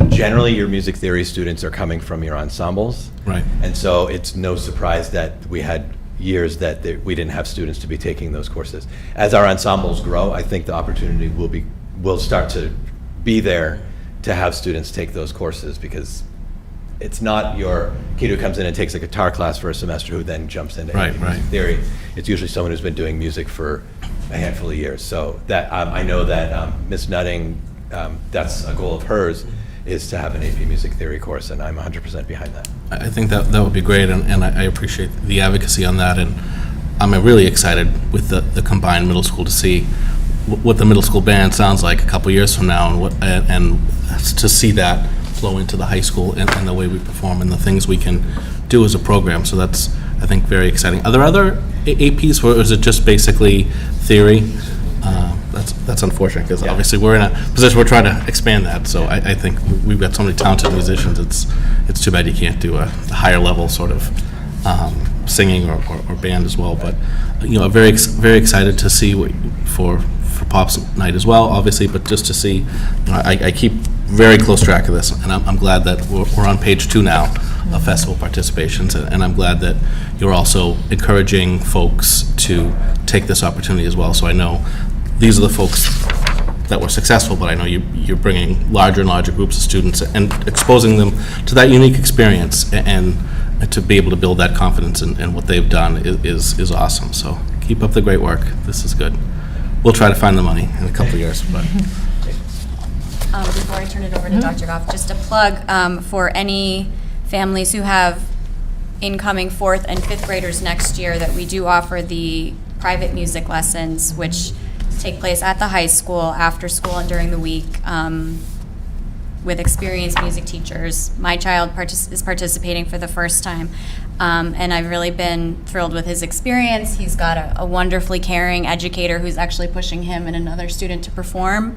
Generally, your music theory students are coming from your ensembles. Right. And so it's no surprise that we had years that we didn't have students to be taking those courses. As our ensembles grow, I think the opportunity will start to be there to have students take those courses, because it's not your kid who comes in and takes a guitar class for a semester who then jumps into music theory. It's usually someone who's been doing music for a handful of years. So that I know that Ms. Nutting, that's a goal of hers, is to have an AP Music Theory course, and I'm 100% behind that. I think that would be great, and I appreciate the advocacy on that, and I'm really excited with the combined middle school to see what the middle school band sounds like a couple years from now, and to see that flow into the high school and the way we perform and the things we can do as a program. So that's, I think, very exciting. Are there other APs, or is it just basically theory? That's unfortunate, because obviously we're in a position we're trying to expand that. So I think we've got so many talented musicians. It's too bad you can't do a higher level sort of singing or band as well. But very excited to see for Pops Night as well, obviously. But just to see, I keep very close track of this, and I'm glad that we're on page 2 now of festival participations, and I'm glad that you're also encouraging folks to take this opportunity as well. So I know these are the folks that were successful, but I know you're bringing larger and larger groups of students and exposing them to that unique experience, and to be able to build that confidence in what they've done is awesome. So keep up the great work. This is good. We'll try to find the money in a couple of years. But before I turn it over to Dr. Goff, just a plug for any families who have incoming 4th and 5th graders next year, that we do offer the private music lessons, which take place at the high school, after school and during the week, with experienced music teachers. My child is participating for the first time, and I've really been thrilled with his experience. He's got a wonderfully caring educator who's actually pushing him and another student to perform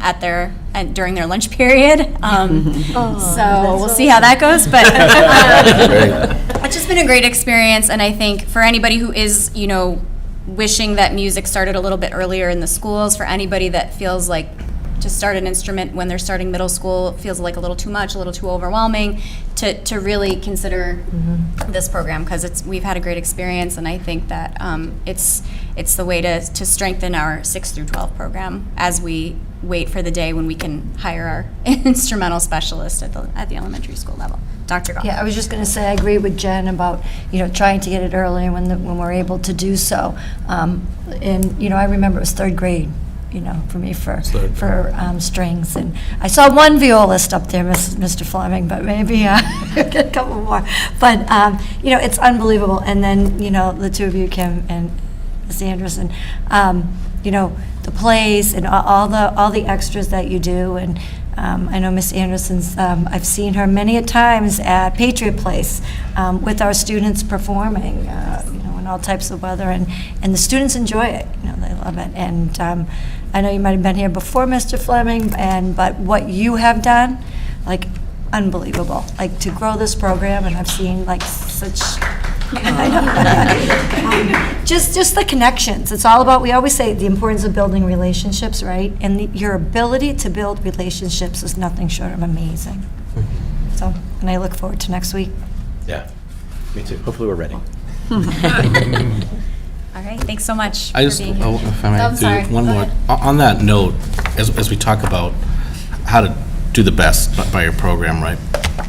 during their lunch period. So we'll see how that goes, but it's just been a great experience. And I think for anybody who is, wishing that music started a little bit earlier in the schools, for anybody that feels like to start an instrument when they're starting middle school feels like a little too much, a little too overwhelming, to really consider this program, because we've had a great experience, and I think that it's the way to strengthen our 6 through 12 program as we wait for the day when we can hire our instrumental specialist at the elementary school level. Dr. Goff. Yeah, I was just going to say, I agree with Jen about, trying to get it earlier when we're able to do so. And, I remember it was 3rd grade, for me for strings. And I saw one violist up there, Mr. Fleming, but maybe get a couple more. But, it's unbelievable. And then, the two of you, Kim and Ms. Anderson, the plays and all the extras that you do. And I know Miss Anderson's, I've seen her many a times at Patriot Place with our students performing, in all types of weather, and the students enjoy it. They love it. And I know you might have been here before, Mr. Fleming, but what you have done, unbelievable. To grow this program, and I've seen such. I know. Just the connections. It's all about, we always say the importance of building relationships, right? And your ability to build relationships is nothing short of amazing. So, and I look forward to next week. Yeah, me too. Hopefully we're ready. All right, thanks so much I just, for being here. if I may I'm sorry. do one Go more. ahead. On that note, as we talk about how to do the best by your program, right?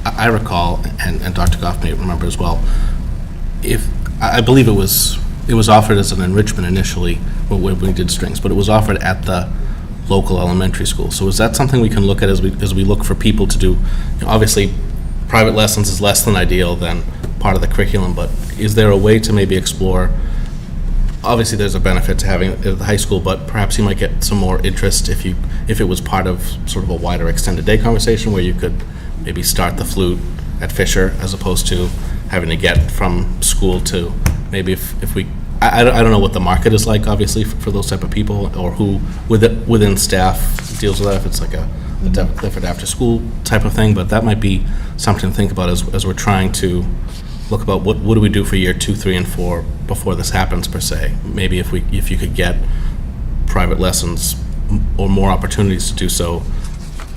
I recall, and Dr. Goff may remember as well, I believe it was offered as an enrichment initially when we did strings, but it was offered at the local elementary school. So is that something we can look at as we look for people to do? Obviously, private lessons is less than ideal than part of the curriculum, but is there a way to maybe explore? Obviously, there's a benefit to having it at the high school, but perhaps you might get some more interest if it was part of sort of a wider extended day conversation where you could maybe start the flute at Fisher as opposed to having to get from school to maybe if we I don't know what the market is like, obviously, for those type of people, or who within staff deals with that, if it's like a different after-school type of thing, but that might be something to think about as we're trying to look about what do we do for year 2, 3, and 4 before this happens, per se. Maybe if you could get private lessons or more opportunities to do so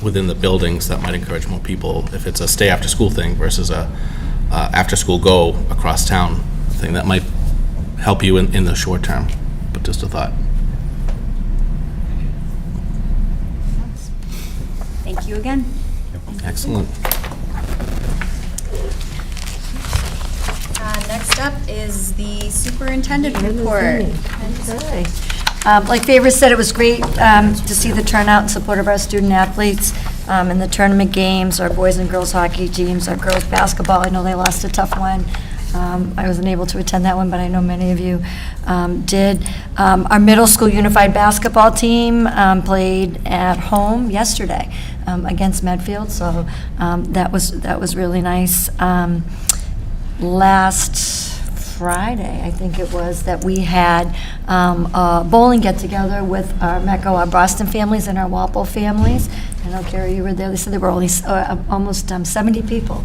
within the buildings, that might encourage more people. If it's a stay after school thing versus a after school go across town thing, that might help you in the short term, but just a thought. Thank you again. Excellent. Next up is the superintendent report. Okay. Like Favor said, it was great to see the turnout in support of our student athletes in the tournament games, our boys and girls hockey teams, our girls basketball. I know they lost a tough one. I wasn't able to attend that one, but I know many of you did. Our middle school unified basketball team played at home yesterday against Medfield, so that was really nice. Last Friday, I think it was, that we had a bowling get-together with our MECO, our Boston families, and our Walpole families. I know, Carrie, you were there. They said there were only almost 70 people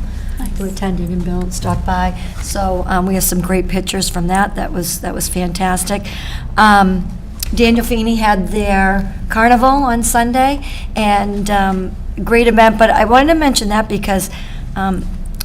who attended, and Bill stopped by. So we have some great pictures from that. That was fantastic. Daniel Feeney had their carnival on Sunday, and great event. But I wanted to mention that because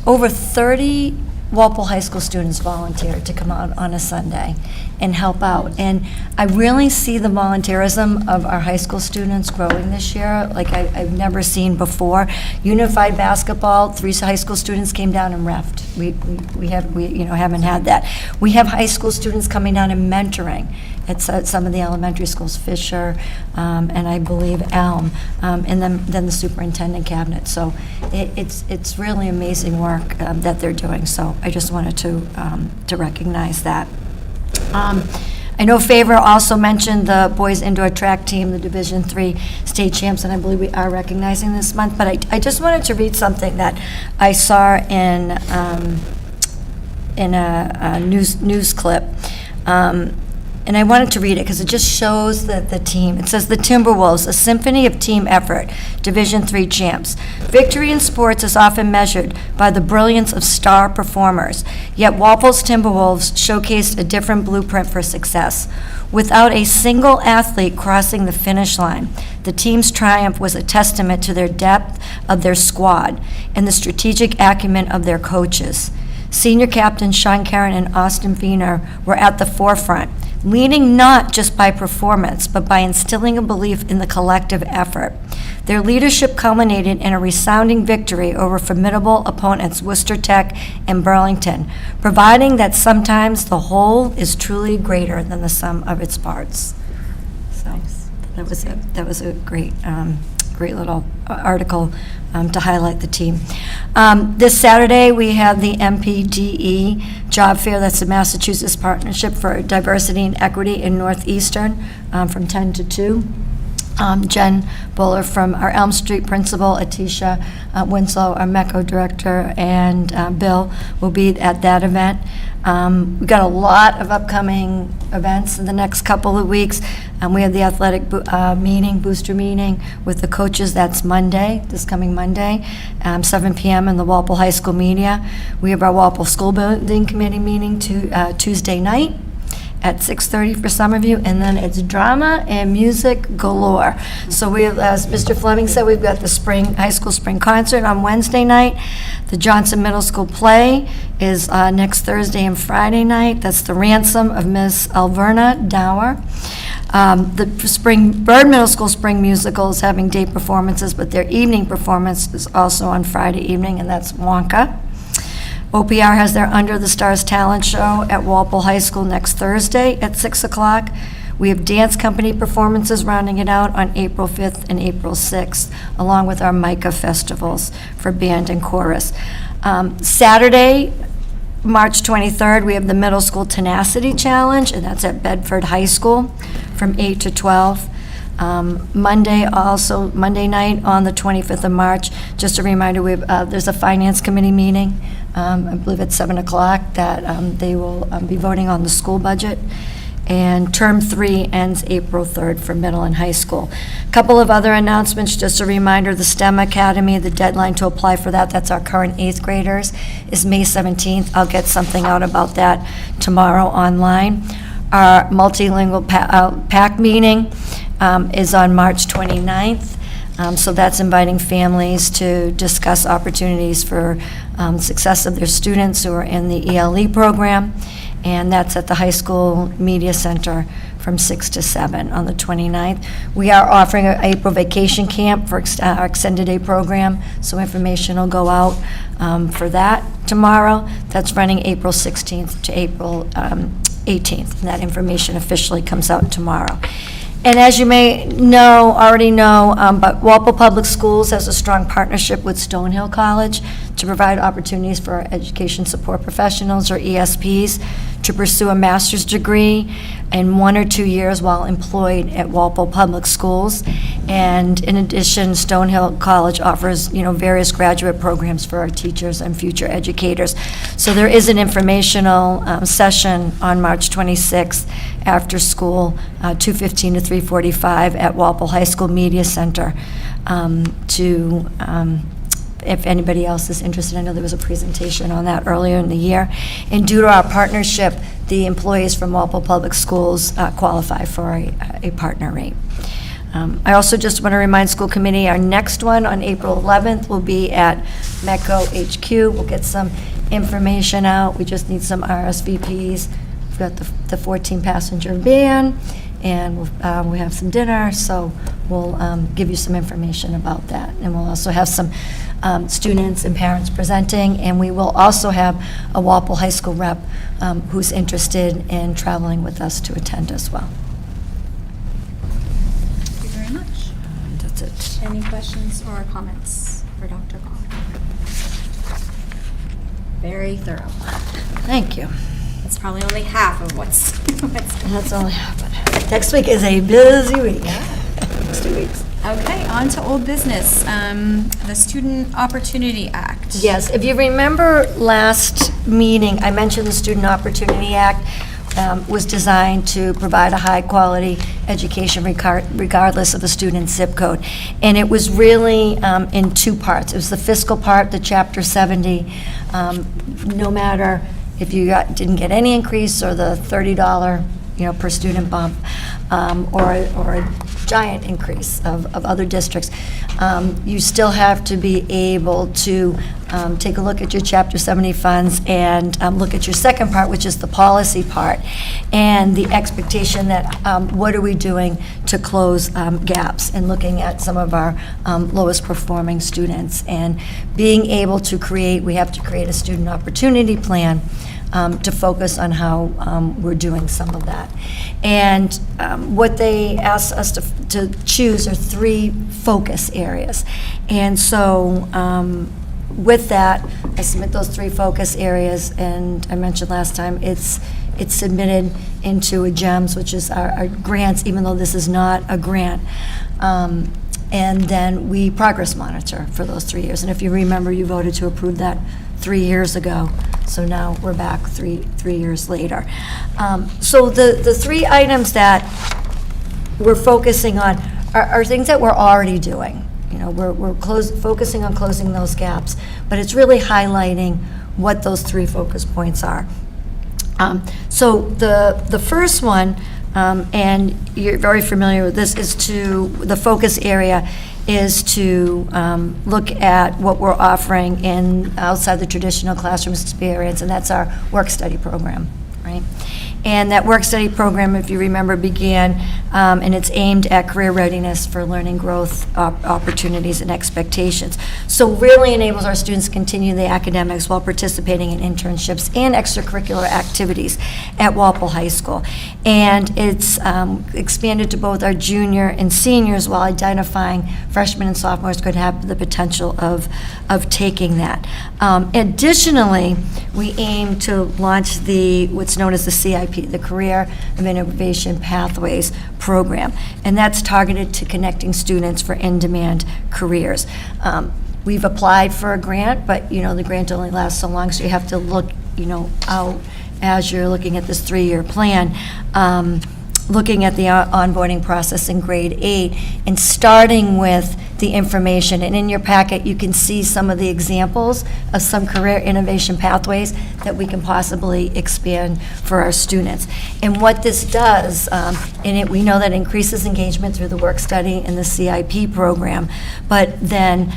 over 30 Walpole High School students volunteered to come out on a Sunday and help out. And I really see the volunteerism of our high school students growing this year, like I've never seen before. Unified basketball, 3 high school students came down and refed. We haven't had that. We have high school students coming down and mentoring at some of the elementary schools, Fisher, and I believe Elm, and then the superintendent cabinet. So it's really amazing work that they're doing. So I just wanted to recognize that. I know Favor also mentioned the boys indoor track team, the Division III state champs, and I believe we are recognizing this month. But I just wanted to read something that I saw in a news clip. And I wanted to read it because it just shows the team. It says, the Timberwolves, a symphony of team effort, Division III champs. Victory in sports is often measured by the brilliance of star performers, yet Walpole's Timberwolves showcased a different blueprint for success. Without a single athlete crossing the finish line, the team's triumph was a testament to their depth of their squad and the strategic acumen of their coaches. Senior captains Sean Caron and Austin Feener were at the forefront, leading not just by performance, but by instilling a belief in the collective effort. Their leadership culminated in a resounding victory over formidable opponents Worcester Tech and Burlington, providing that sometimes the whole is truly greater than the sum of its parts. So that was a great little article to highlight the team. This Saturday, we have the MPDE Job Fair. That's the Massachusetts Partnership for Diversity and Equity in Northeastern from 10 to 2. Jen Buller from our Elm Street principal, Atisha Winslow, our MECO director, and Bill will be at that event. We've got a lot of upcoming events in the next couple of weeks. We have the athletic booster meeting with the coaches. That's Monday, this coming Monday, 7 p.m. in the Walpole High School media. We have our Walpole School Building Committee meeting Tuesday night at 6:30 for some of you, and then it's drama and music galore. So we have, as Mr. Fleming said, we've got the high school spring concert on Wednesday night. The Johnson Middle School play is next Thursday and Friday night. That's The Ransom of Miss Alverna Dower. The Bird Middle School spring musical is having day performances, but their evening performance is also on Friday evening, and that's Wonka. OPR has their Under the Stars talent show at Walpole High School next Thursday at 6 o'clock. We have dance company performances rounding it out on April 5th and April 6th, along with our MICA festivals for band and chorus. Saturday, March 23rd, we have the Middle School Tenacity Challenge, and that's at Bedford High School from 8 to 12. Monday night on the 25th of March, just a reminder, there's a Finance Committee meeting, I believe at 7 o'clock, that they will be voting on the school budget. And Term 3 ends April 3rd for middle and high school. A couple of other announcements, just a reminder, the STEM Academy, the deadline to apply for that's our current 8th graders, is May 17th. I'll get something out about that tomorrow online. Our multilingual PAC meeting is on March 29th. So that's inviting families to discuss opportunities for success of their students who are in the ELE program. And that's at the High School Media Center from 6 to 7 on the 29th. We are offering an April vacation camp for our extended day program, so information will go out for that tomorrow. That's running April 16th to April 18th, and that information officially comes out tomorrow. And as you may already know, but Walpole Public Schools has a strong partnership with Stonehill College to provide opportunities for our education support professionals, or ESPs, to pursue a master's degree in 1 or 2 years while employed at Walpole Public Schools. And in addition, Stonehill College offers, various graduate programs for our teachers and future educators. So there is an informational session on March 26th after school, 2:15 to 3:45 at Walpole High School Media Center if anybody else is interested. I know there was a presentation on that earlier in the year. And due to our partnership, the employees from Walpole Public Schools qualify for a partner rate. I also just want to remind school committee, our next one on April 11th will be at MECO HQ. We'll get some information out. We just need some RSVPs. We've got the 14-passenger van, and we have some dinner, so we'll give you some information about that. And we'll also have some students and parents presenting, and we will also have a Walpole High School rep who's interested in traveling with us to attend as well. Thank you very much. That's it. Any questions or comments for Dr. Gall? Very thorough. Thank you. That's probably only half of what's That's only half. Next week is a busy week. Next 2 weeks. Okay, on to old business, the Student Opportunity Act. Yes, if you remember last meeting, I mentioned the Student Opportunity Act was designed to provide a high-quality education regardless of a student's zip code. And it was really in two parts. It was the fiscal part, the Chapter 70, no matter if you didn't get any increase or the $30 per student bump, or a giant increase of other districts, you still have to be able to take a look at your Chapter 70 funds and look at your second part, which is the policy part, and the expectation that what are we doing to close gaps, and looking at some of our lowest performing students, and being able to we have to create a student opportunity plan to focus on how we're doing some of that. And what they asked us to choose are 3 focus areas. And so with that, I submit those 3 focus areas, and I mentioned last time, it's submitted into a GEMS, which is our grants, even though this is not a grant. And then we progress monitor for those 3 years. And if you remember, you voted to approve that 3 years ago. So now we're back three years later. So the 3 items that we're focusing on are things that we're already doing. We're focusing on closing those gaps, but it's really highlighting what those 3 focus points are. So the first one, and you're very familiar with this, the focus area is to look at what we're offering outside the traditional classroom experience, and that's our work-study program, right? And that work-study program, if you remember, began, and it's aimed at career readiness for learning growth opportunities and expectations. So really enables our students to continue the academics while participating in internships and extracurricular activities at Walpole High School. And it's expanded to both our junior and seniors, while identifying freshmen and sophomores could have the potential of taking that. Additionally, we aim to launch what's known as the CIP CIP, the Career of Innovation Pathways program, and that's targeted to connecting students for in-demand careers. We've applied for a grant, but, the grant only lasts so long, so you have to look, out as you're looking at this 3-year plan, looking at the onboarding process in grade 8 and starting with the information. And in your packet, you can see some of the examples of some career innovation pathways that we can possibly expand for our students. And what this does, we know that increases engagement through the work study and the CIP program, but then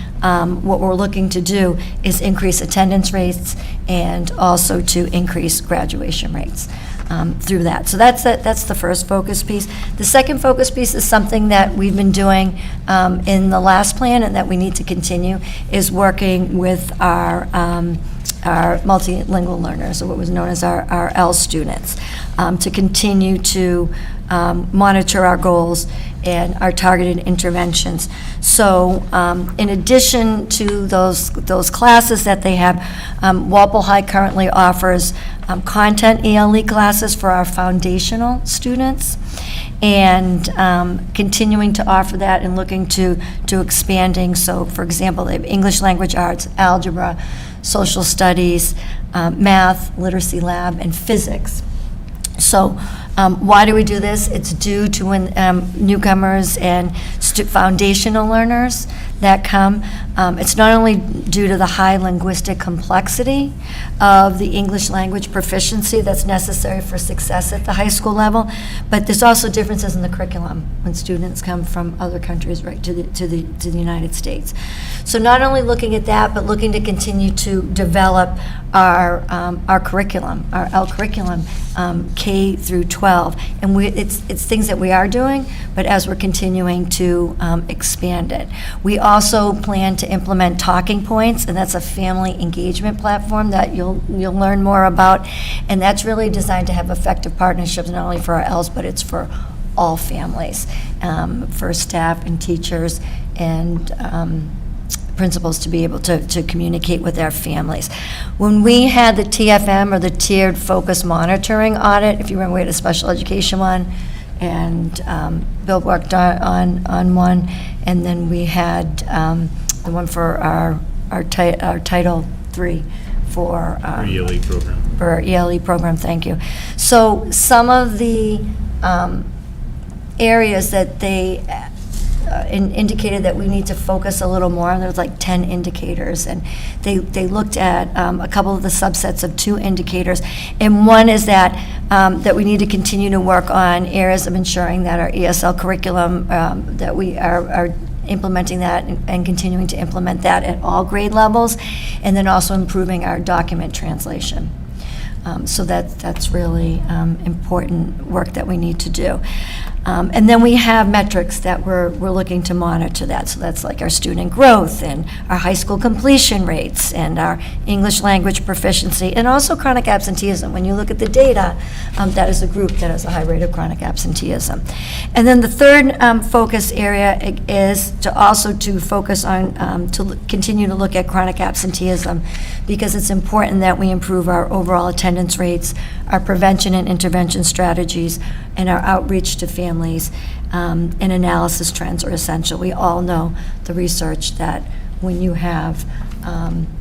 what we're looking to do is increase attendance rates and also to increase graduation rates. Through that. So that's the first focus piece. The second focus piece is something that we've been doing in the last plan and that we need to continue, is working with our multilingual learners, or what was known as our L students, to continue to monitor our goals and our targeted interventions. So in addition to those classes that they have, Walpole High currently offers content ELE classes for our foundational students, and continuing to offer that and looking to expanding. So for example, they have English language arts, algebra, social studies, math, literacy lab, and physics. So why do we do this? It's due to when newcomers and foundational learners that come. It's not only due to the high linguistic complexity of the English language proficiency that's necessary for success at the high school level, but there's also differences in the curriculum when students come from other countries right to the United States. So not only looking at that, but looking to continue to develop our curriculum, our L curriculum, K through 12, and it's things that we are doing, but as we're continuing to expand it. We also plan to implement Talking Points, and that's a family engagement platform that you'll learn more about, and that's really designed to have effective partnerships not only for our Ls, but it's for all families, for staff and teachers and principals to be able to communicate with their families. When we had the TFM, or the Tiered Focus Monitoring Audit, if you remember, we had a special education one, and Bill worked on one, and then we had the one for our Title III for Our ELE program. For our ELE program, thank you. So some of the areas that they indicated that we need to focus a little more on. There's like 10 indicators, and they looked at a couple of the subsets of 2 indicators, and one is that that we need to continue to work on areas of ensuring that our ESL curriculum, that we are implementing that and continuing to implement that at all grade levels, and then also improving our document translation. So that's really important work that we need to do. And then we have metrics that we're looking to monitor that. So that's like our student growth and our high school completion rates and our English language proficiency, and also chronic absenteeism. When you look at the data, that is a group that has a high rate of chronic absenteeism. And then the third focus area is to focus on, to continue to look at chronic absenteeism, because it's important that we improve our overall attendance rates, our prevention and intervention strategies, and our outreach to families, and analysis trends are essential. We all know the research that when you have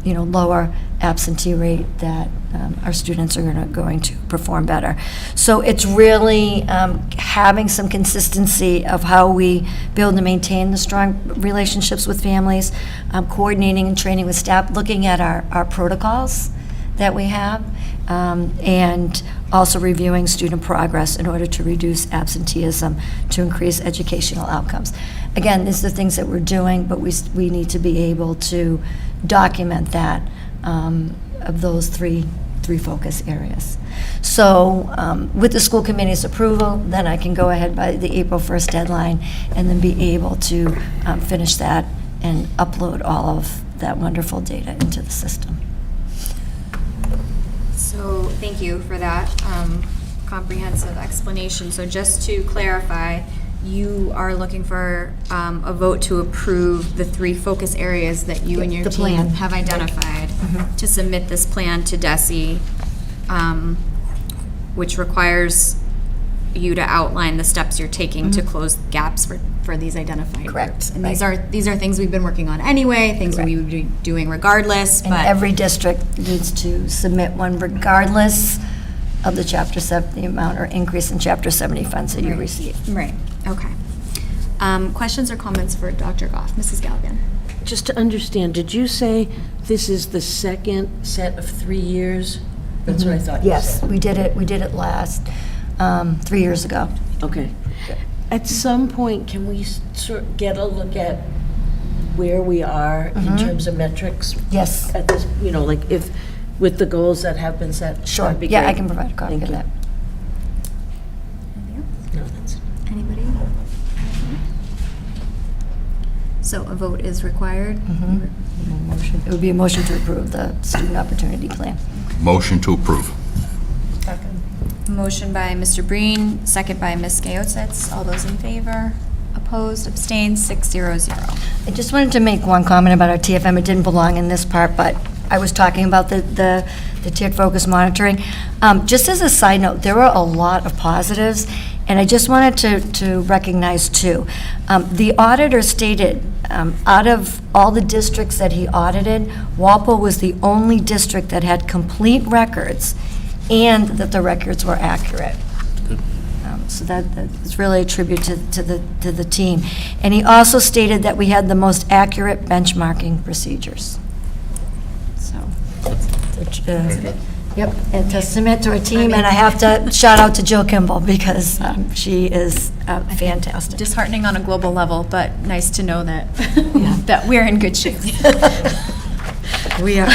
lower absentee rate, that our students are going to perform better. So it's really having some consistency of how we build and maintain the strong relationships with families, coordinating and training with staff, looking at our protocols that we have, and also reviewing student progress in order to reduce absenteeism, to increase educational outcomes. Again, these are the things that we're doing, but we need to be able to document that, of those three focus areas. So with the school committee's approval, then I can go ahead by the April 1st deadline and then be able to finish that and upload all of that wonderful data into the system. So thank you for that comprehensive explanation. So just to clarify, you are looking for a vote to approve the 3 focus areas that you and your team plan have identified to submit this plan to DESE which requires you to outline the steps you're taking to Mhm. close gaps for these identified Correct, groups. And right. these are things we've been working on anyway, things we would be doing regardless, And but. every district needs to submit one regardless of the Chapter 70 amount or increase in Chapter 70 funds that you Right. receive. Right, okay. Questions or comments for Dr. Goff? Mrs. Galligan? Just to understand, did you say this is the second set of 3 years? That's what I thought you Yes, said. we did it last, 3 years ago. Okay. At some point, can we sort of get a look at where we are in Mhm. terms of metrics? Yes. At this, like if, with the goals that have been set? Sure, That'd be yeah, I great. can provide a copy Thank of you. that. No, that's. Anybody? So a vote is required? Mhm. It would be a motion to approve the student opportunity plan. Motion to approve. Motion by Mr. Breen, second by Ms. Gaotitz. All those in favor? Opposed? Abstained? 600. I just wanted to make one comment about our TFM. It didn't belong in this part, but I was talking about the tiered focus monitoring. Just as a side note, there were a lot of positives, and I just wanted to recognize two. The auditor stated, out of all the districts that he audited, Walpole was the only district that had complete records and that the records were accurate. So that is really a tribute to the team. And he also stated that we had the most accurate benchmarking procedures. So, yep, a testament to our team, and I have to shout out to Jill Kimball because she is fantastic. Disheartening on a global level, but nice to know that, that we're in good shape. We are.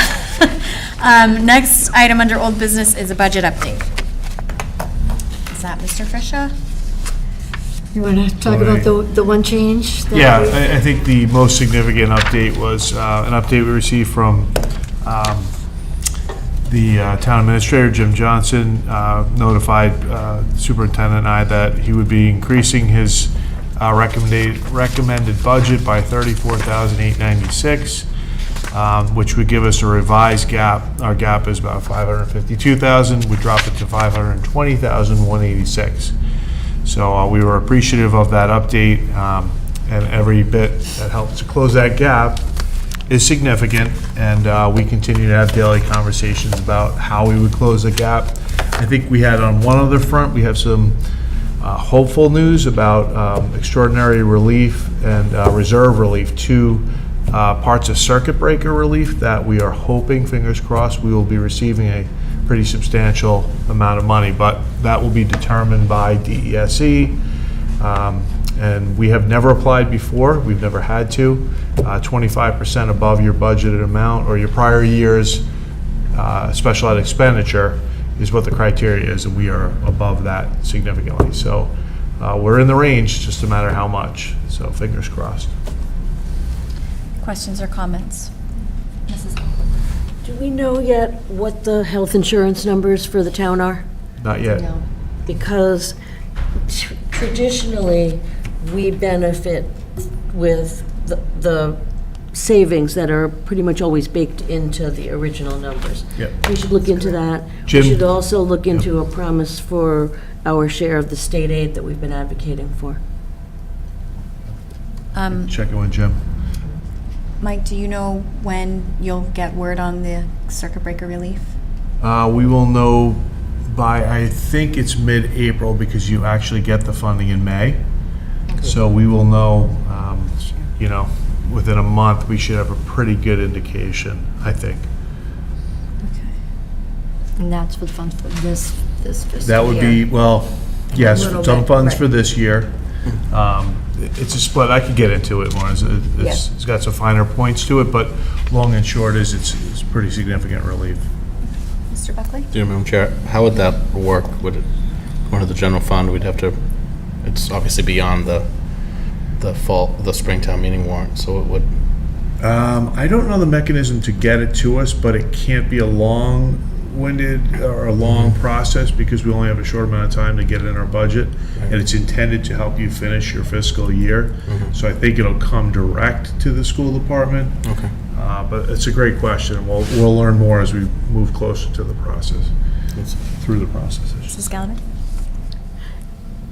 Next item under old business is a budget update. Is that Mr. Frisha? You want to talk about the one change? that Yeah, we- I think the most significant update was an update we received from the town administrator, Jim Johnson, notified Superintendent and I that he would be increasing his recommended budget by $34,896, which would give us a revised gap. Our gap is about $552,000. We dropped it to $520,186. So we were appreciative of that update, and every bit that helps to close that gap is significant, and we continue to have daily conversations about how we would close the gap. I think we had on one other front, we have some hopeful news about extraordinary relief and reserve relief, two parts of circuit breaker relief that we are hoping, fingers crossed, we will be receiving a pretty substantial amount of money, but that will be determined by DESE. And we have never applied before, we've never had to. 25% above your budgeted amount or your prior year's special ed expenditure is what the criteria is, and we are above that significantly. So we're in the range, just a matter how much, so fingers crossed. Questions or comments? Mrs. Do we know yet what the health insurance numbers for the town are? Not yet. No. Because traditionally, we benefit with the savings that are pretty much always baked into the original numbers. Yep. We should look into that. Jim? We should also look into a promise for our share of the state aid that we've been advocating for. Check it with Jim. Mike, do you know when you'll get word on the circuit breaker relief? We will know by, I think it's mid-April, because you actually get the funding in May. So we will know, within a month, we should have a pretty good indication, I think. And that's for the funds for this fiscal That would be, year. well, yes, A little some bit, funds right. for this year. It's a split, I could get into it more, it's got some finer points to it, but long and short is, it's pretty significant relief. Mr. Buckley? Dear Madam Chair, how would that work? Would it go to the general fund? We'd have to, it's obviously beyond the Springtown meeting warrant, so it would. I don't know the mechanism to get it to us, but it can't be a long-winded or a long process because we only have a short amount of time to get it in our budget, and it's intended to help you finish your fiscal year. So I think it'll come direct to the school department. Okay. But it's a great question. We'll learn more as we move closer to the process. It's through the process. Mrs. Gallivan?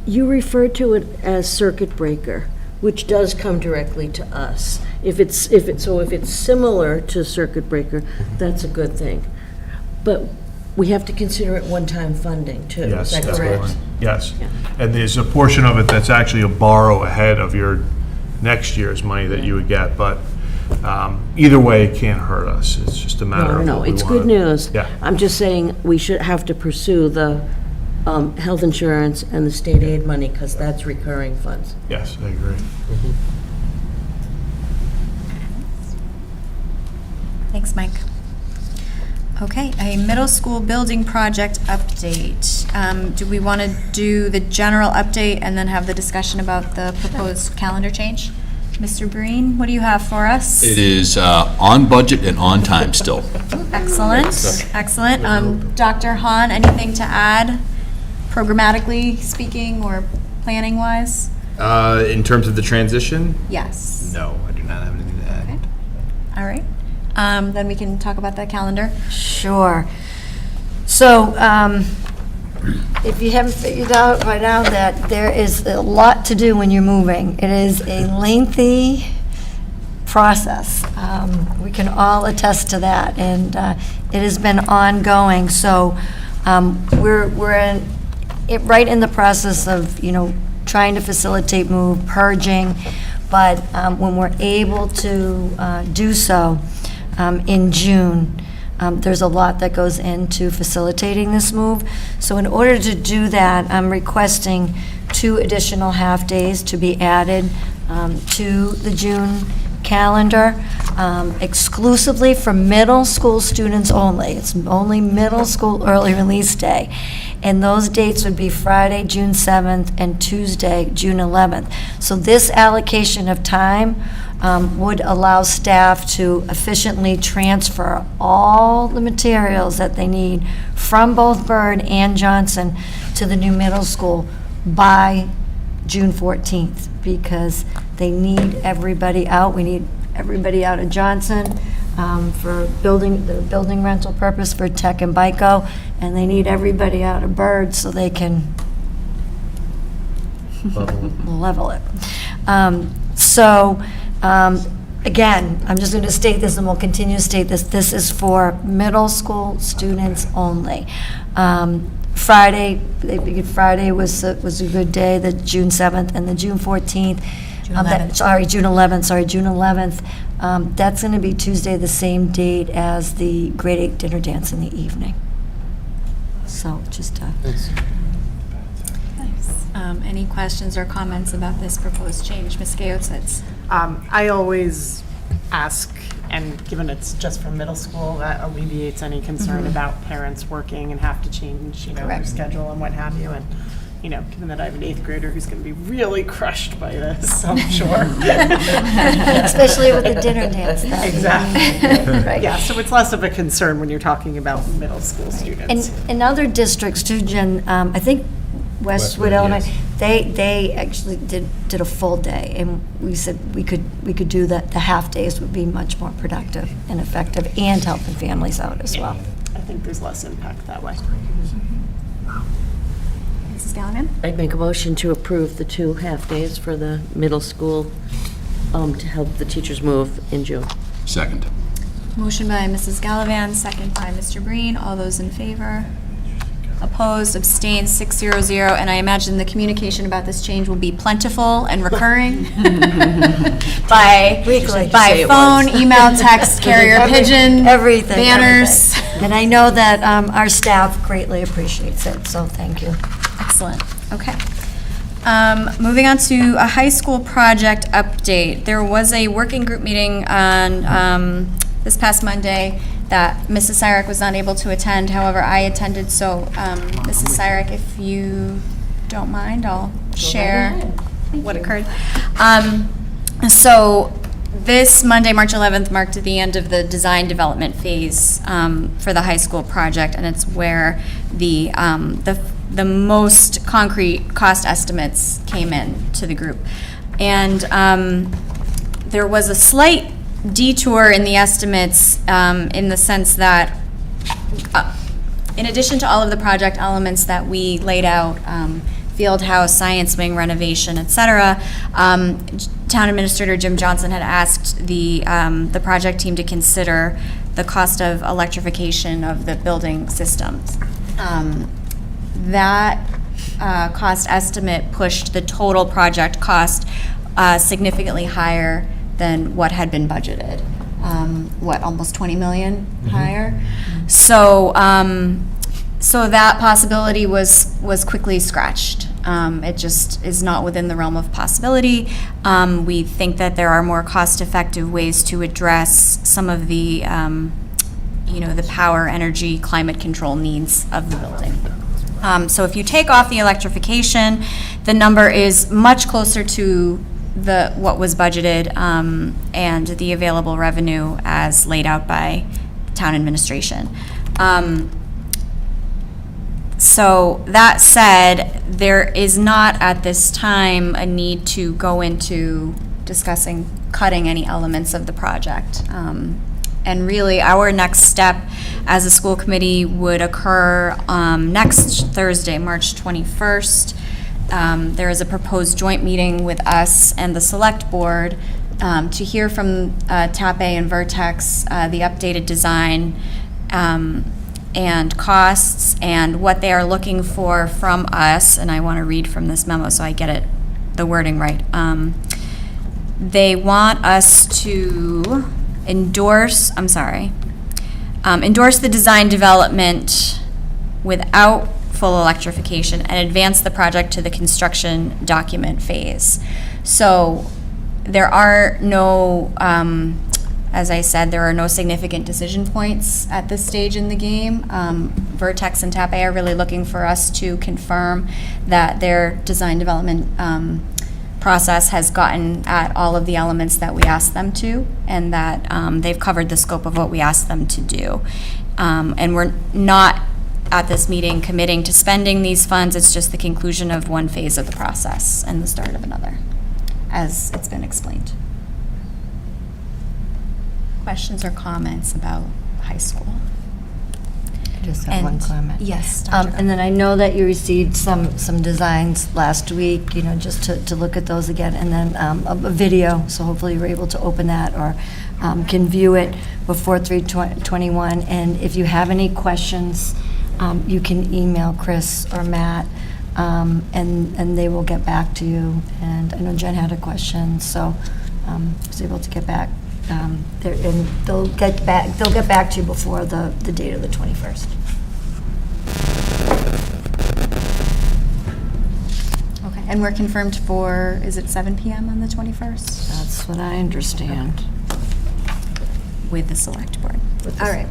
You refer to it as circuit breaker, which does come directly to us. If it's similar to circuit breaker, that's a good thing. But we have to consider it one-time funding too. Yes, Is that that's correct? correct. Yes. And there's a portion of it that's actually a borrow ahead of your next year's money that you would get, but either way, it can't hurt us. It's just a matter of No, what we it's wanna- good news. Yeah. I'm just saying, we should have to pursue the health insurance and the state aid money, because that's recurring funds. Yes, I agree. Thanks, Mike. Okay, a middle school building project update. Do we want to do the general update and then have the discussion about the proposed calendar change? Mr. Breen, what do you have for us? It is on budget and on time still. Excellent, excellent. Dr. Hahn, anything to add, programmatically speaking or planning-wise? In terms of the transition? Yes. No, I do not have anything to add. Okay. All right. Then we can talk about that calendar. Sure. So, if you haven't figured out by now that there is a lot to do when you're moving, it is a lengthy process. We can all attest to that, and it has been ongoing. So, we're right in the process of, trying to facilitate move, purging, but when we're able to do so in June, there's a lot that goes into facilitating this move. So in order to do that, I'm requesting 2 additional half-days to be added to the June calendar, exclusively for middle school students only. It's only middle school early release day. And those dates would be Friday, June 7th, and Tuesday, June 11th. So this allocation of time would allow staff to efficiently transfer all the materials that they need from both Byrd and Johnson to the new middle school by June 14th, because they need everybody out. We need everybody out of Johnson for the building rental purpose for Tech and BICO, and they need everybody out of Byrd so they can level it. Again, I'm just going to state this, and we'll continue to state this. This is for middle school students only. Friday, they figured Friday was a good day, the June 7th, and the June 14th. June 11th. June 11th. That's going to be Tuesday, the same date as the grade 8 dinner dance in the evening. So just Nice. Any questions or comments about this proposed change? Ms. Gayotsitz? I always ask, and given it's just for middle school, that alleviates any concern about parents working and have to change, their Correct. schedule and what have you. And, given that I have an 8th grader who's going to be really crushed by this, I'm sure. Especially with the dinner dance. Exactly. Right. Yeah, so it's less of a concern when you're talking about middle school students. And in other districts too, Jen, I think Westwood Elementary, they actually did a full day, and we said we could do that. The half days would be much more productive and effective, and helping families out as well. I think there's less impact that way. Mrs. Gallivan? I'd make a motion to approve the 2 half-days for the middle school to help the teachers move in June. Second. Motion by Mrs. Gallivan, second by Mr. Breen. All those in favor? Opposed, abstained, 600, and I imagine the communication about this change will be plentiful and recurring by phone, email, text, carrier pigeon, everything, banners. everything. And I know that our staff greatly appreciates it, so thank you. Excellent, okay. Moving on to a high school project update. There was a working group meeting on this past Monday that Mrs. Syrick was not able to attend. However, I attended, so Mrs. Syrick, if you don't mind, I'll share what occurred. So this Monday, March 11th, marked the end of the design development phase for the high school project, and it's where the most concrete cost estimates came in to the group. And there was a slight detour in the estimates in the sense that in addition to all of the project elements that we laid out, field house, science wing renovation, et cetera, Town Administrator Jim Johnson had asked the project team to consider the cost of electrification of the building systems. That cost estimate pushed the total project cost significantly higher than what had been budgeted. Almost 20 million higher? So, so that possibility was quickly scratched. It just is not within the realm of possibility. We think that there are more cost-effective ways to address some of the, the power, energy, climate control needs of the building. So if you take off the electrification, the number is much closer to what was budgeted and the available revenue as laid out by town administration. So that said, there is not at this time a need to go into discussing cutting any elements of the project. And really, our next step as a school committee would occur next Thursday, March 21st. There is a proposed joint meeting with us and the select board to hear from TAPE and Vertex the updated design and costs and what they are looking for from us. And I want to read from this memo so I get the wording right. They want us to endorse the design development without full electrification and advance the project to the construction document phase. So there are no, as I said, there are no significant decision points at this stage in the game. Vertex and TAPE are really looking for us to confirm that their design development process has gotten at all of the elements that we asked them to, and that they've covered the scope of what we asked them to do. And we're not at this meeting committing to spending these funds. It's just the conclusion of one phase of the process and the start of another, as it's been explained. Questions or comments about high school? I just have one comment. Yes, Dr. And then I know that you received some designs last week, just to look at those again, and then a video, so hopefully you're able to open that or can view it before 3/21. And if you have any questions, you can email Chris or Matt, and they will get back to you. And I know Jen had a question, so I was able to get back. And they'll get back to you before the date of the 21st. Okay, and we're confirmed for, is it 7 p.m. on the 21st? That's what I understand. With the select board. All right.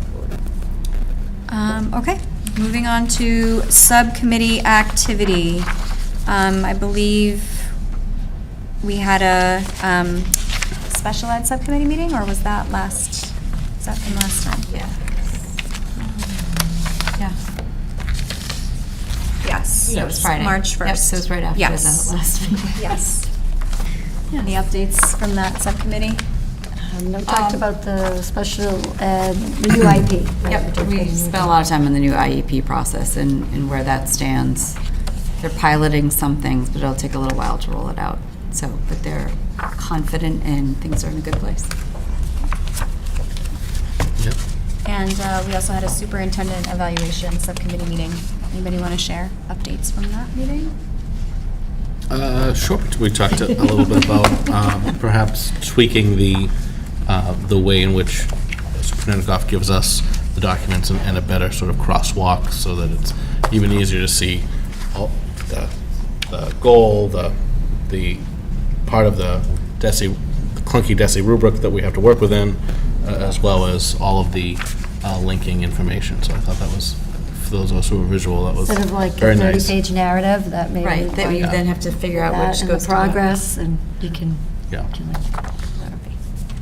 Okay, moving on to subcommittee activity. I believe we had a special ed subcommittee meeting, or was that from last time? Yeah. Yeah. Yes. It was Friday. March 1st. Yep, so it was right after the last meeting. Yes. Any updates from that subcommittee? No, talked about the special ed, the new IEP. Right? Yep, we spent a lot of time in the new IEP process and where that stands. They're piloting some things, but it'll take a little while to roll it out. So, but they're confident and things are in a good place. Yep. And we also had a superintendent evaluation subcommittee meeting. Anybody want to share updates from that meeting? Sure. We talked a little bit about perhaps tweaking the way in which Superintendent Goff gives us the documents and a better sort of crosswalk so that it's even easier to see all the goal, the part of the clunky DESE rubric that we have to work within, as well as all of the linking information. So I thought that was, for those of us who are visual, that was Instead of like a very nice. 30-page narrative that maybe. Right, that we then have to figure out which and goes the to what. progress, and you can. Yeah.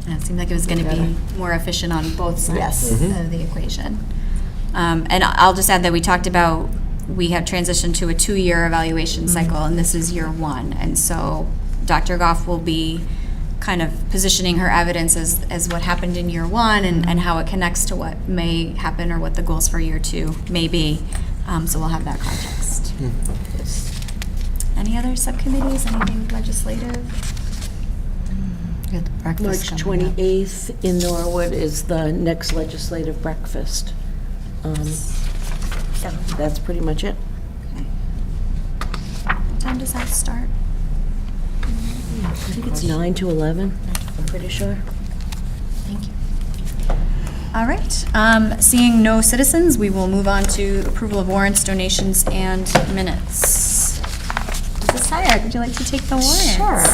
Yeah, it seemed like it was going to be more efficient on both sides Yes. of the equation. And I'll just add that we talked about, we have transitioned to a 2-year evaluation cycle, and this is year 1. And so Dr. Goff will be kind of positioning her evidence as what happened in year one and how it connects to what may happen or what the goals for year two may be. So we'll have that context. Any other subcommittees, anything legislative? March 28th in Norwood is the next legislative breakfast. That's pretty much it. What time does that start? I think it's 9 to 11, I'm pretty sure. Thank you. All right. Seeing no citizens, we will move on to approval of warrants, donations, and minutes. Mrs. Syrak, would you like to take the warrants? Sure.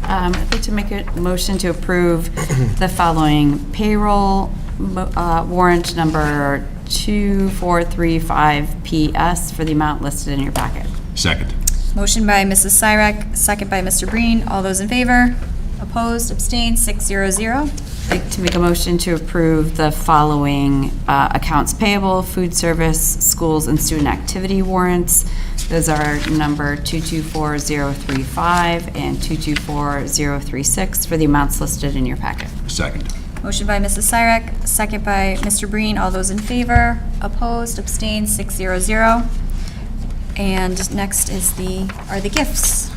I'd like to make a motion to approve the following payroll warrant number 2435 PS for the amount listed in your packet. Second. Motion by Mrs. Syrak, second by Mr. Breen. All those in favor? Opposed? Abstained? 600. I'd like to make a motion to approve the following accounts payable, food service, schools, and student activity warrants. Those are number 224035 and 224036 for the amounts listed in your packet. Second. Motion by Mrs. Syrak, second by Mr. Breen. All those in favor? Opposed? Abstained? 600. And next are the gifts.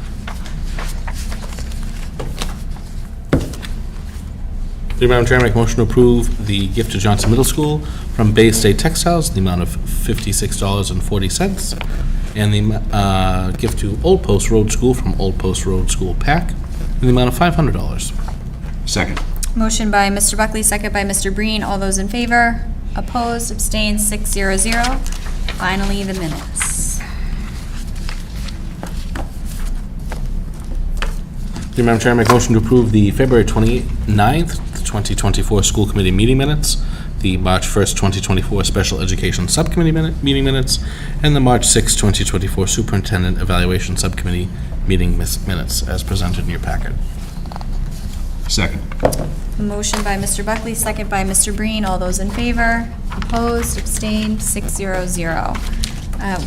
Madam Chair, I make a motion to approve the gift to Johnson Middle School from Bay State Textiles in the amount of $56.40, and the gift to Old Post Road School from Old Post Road School PAC in the amount of $500. Second. Motion by Mr. Buckley, second by Mr. Breen. All those in favor? Opposed? Abstained? 600. Finally, the minutes. Madam Chair, I make a motion to approve the February 29th, 2024 School Committee meeting minutes, the March 1st, 2024 Special Education Subcommittee meeting minutes, and the March 6th, 2024 Superintendent Evaluation Subcommittee meeting minutes as presented in your packet. Second. Motion by Mr. Buckley, second by Mr. Breen. All those in favor? Opposed? Abstained? 600.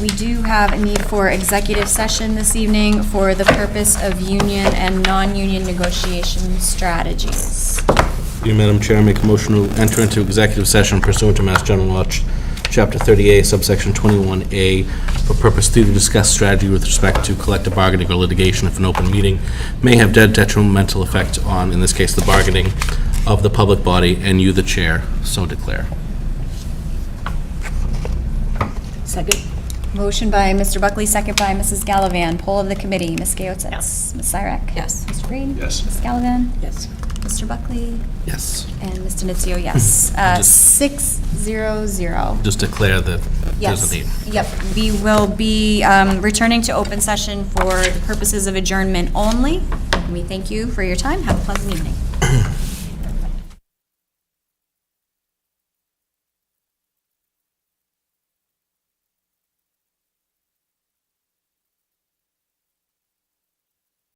We do have a need for executive session this evening for the purpose of union and non-union negotiation strategies. Madam Chair, I make a motion to enter into executive session pursuant to Mass General Law, Chapter 30A, subsection 21A, for purpose 3 to discuss strategy with respect to collective bargaining or litigation if an open meeting may have detrimental effect on, in this case, the bargaining of the public body, and you, the chair, so declare. Second. Motion by Mr. Buckley, second by Mrs. Gallivan. Poll of the committee. Ms. Gayotis? Yes. Ms. Syrak? Yes. Mr. Breen? Yes. Ms. Gallivan? Yes. Mr. Buckley? Yes. And Mr. Nutzio, yes. 600. Just declare that Yes. there's a need. Yep. We will be returning to open session for the purposes of adjournment only. And we thank you for your time. Have a pleasant evening.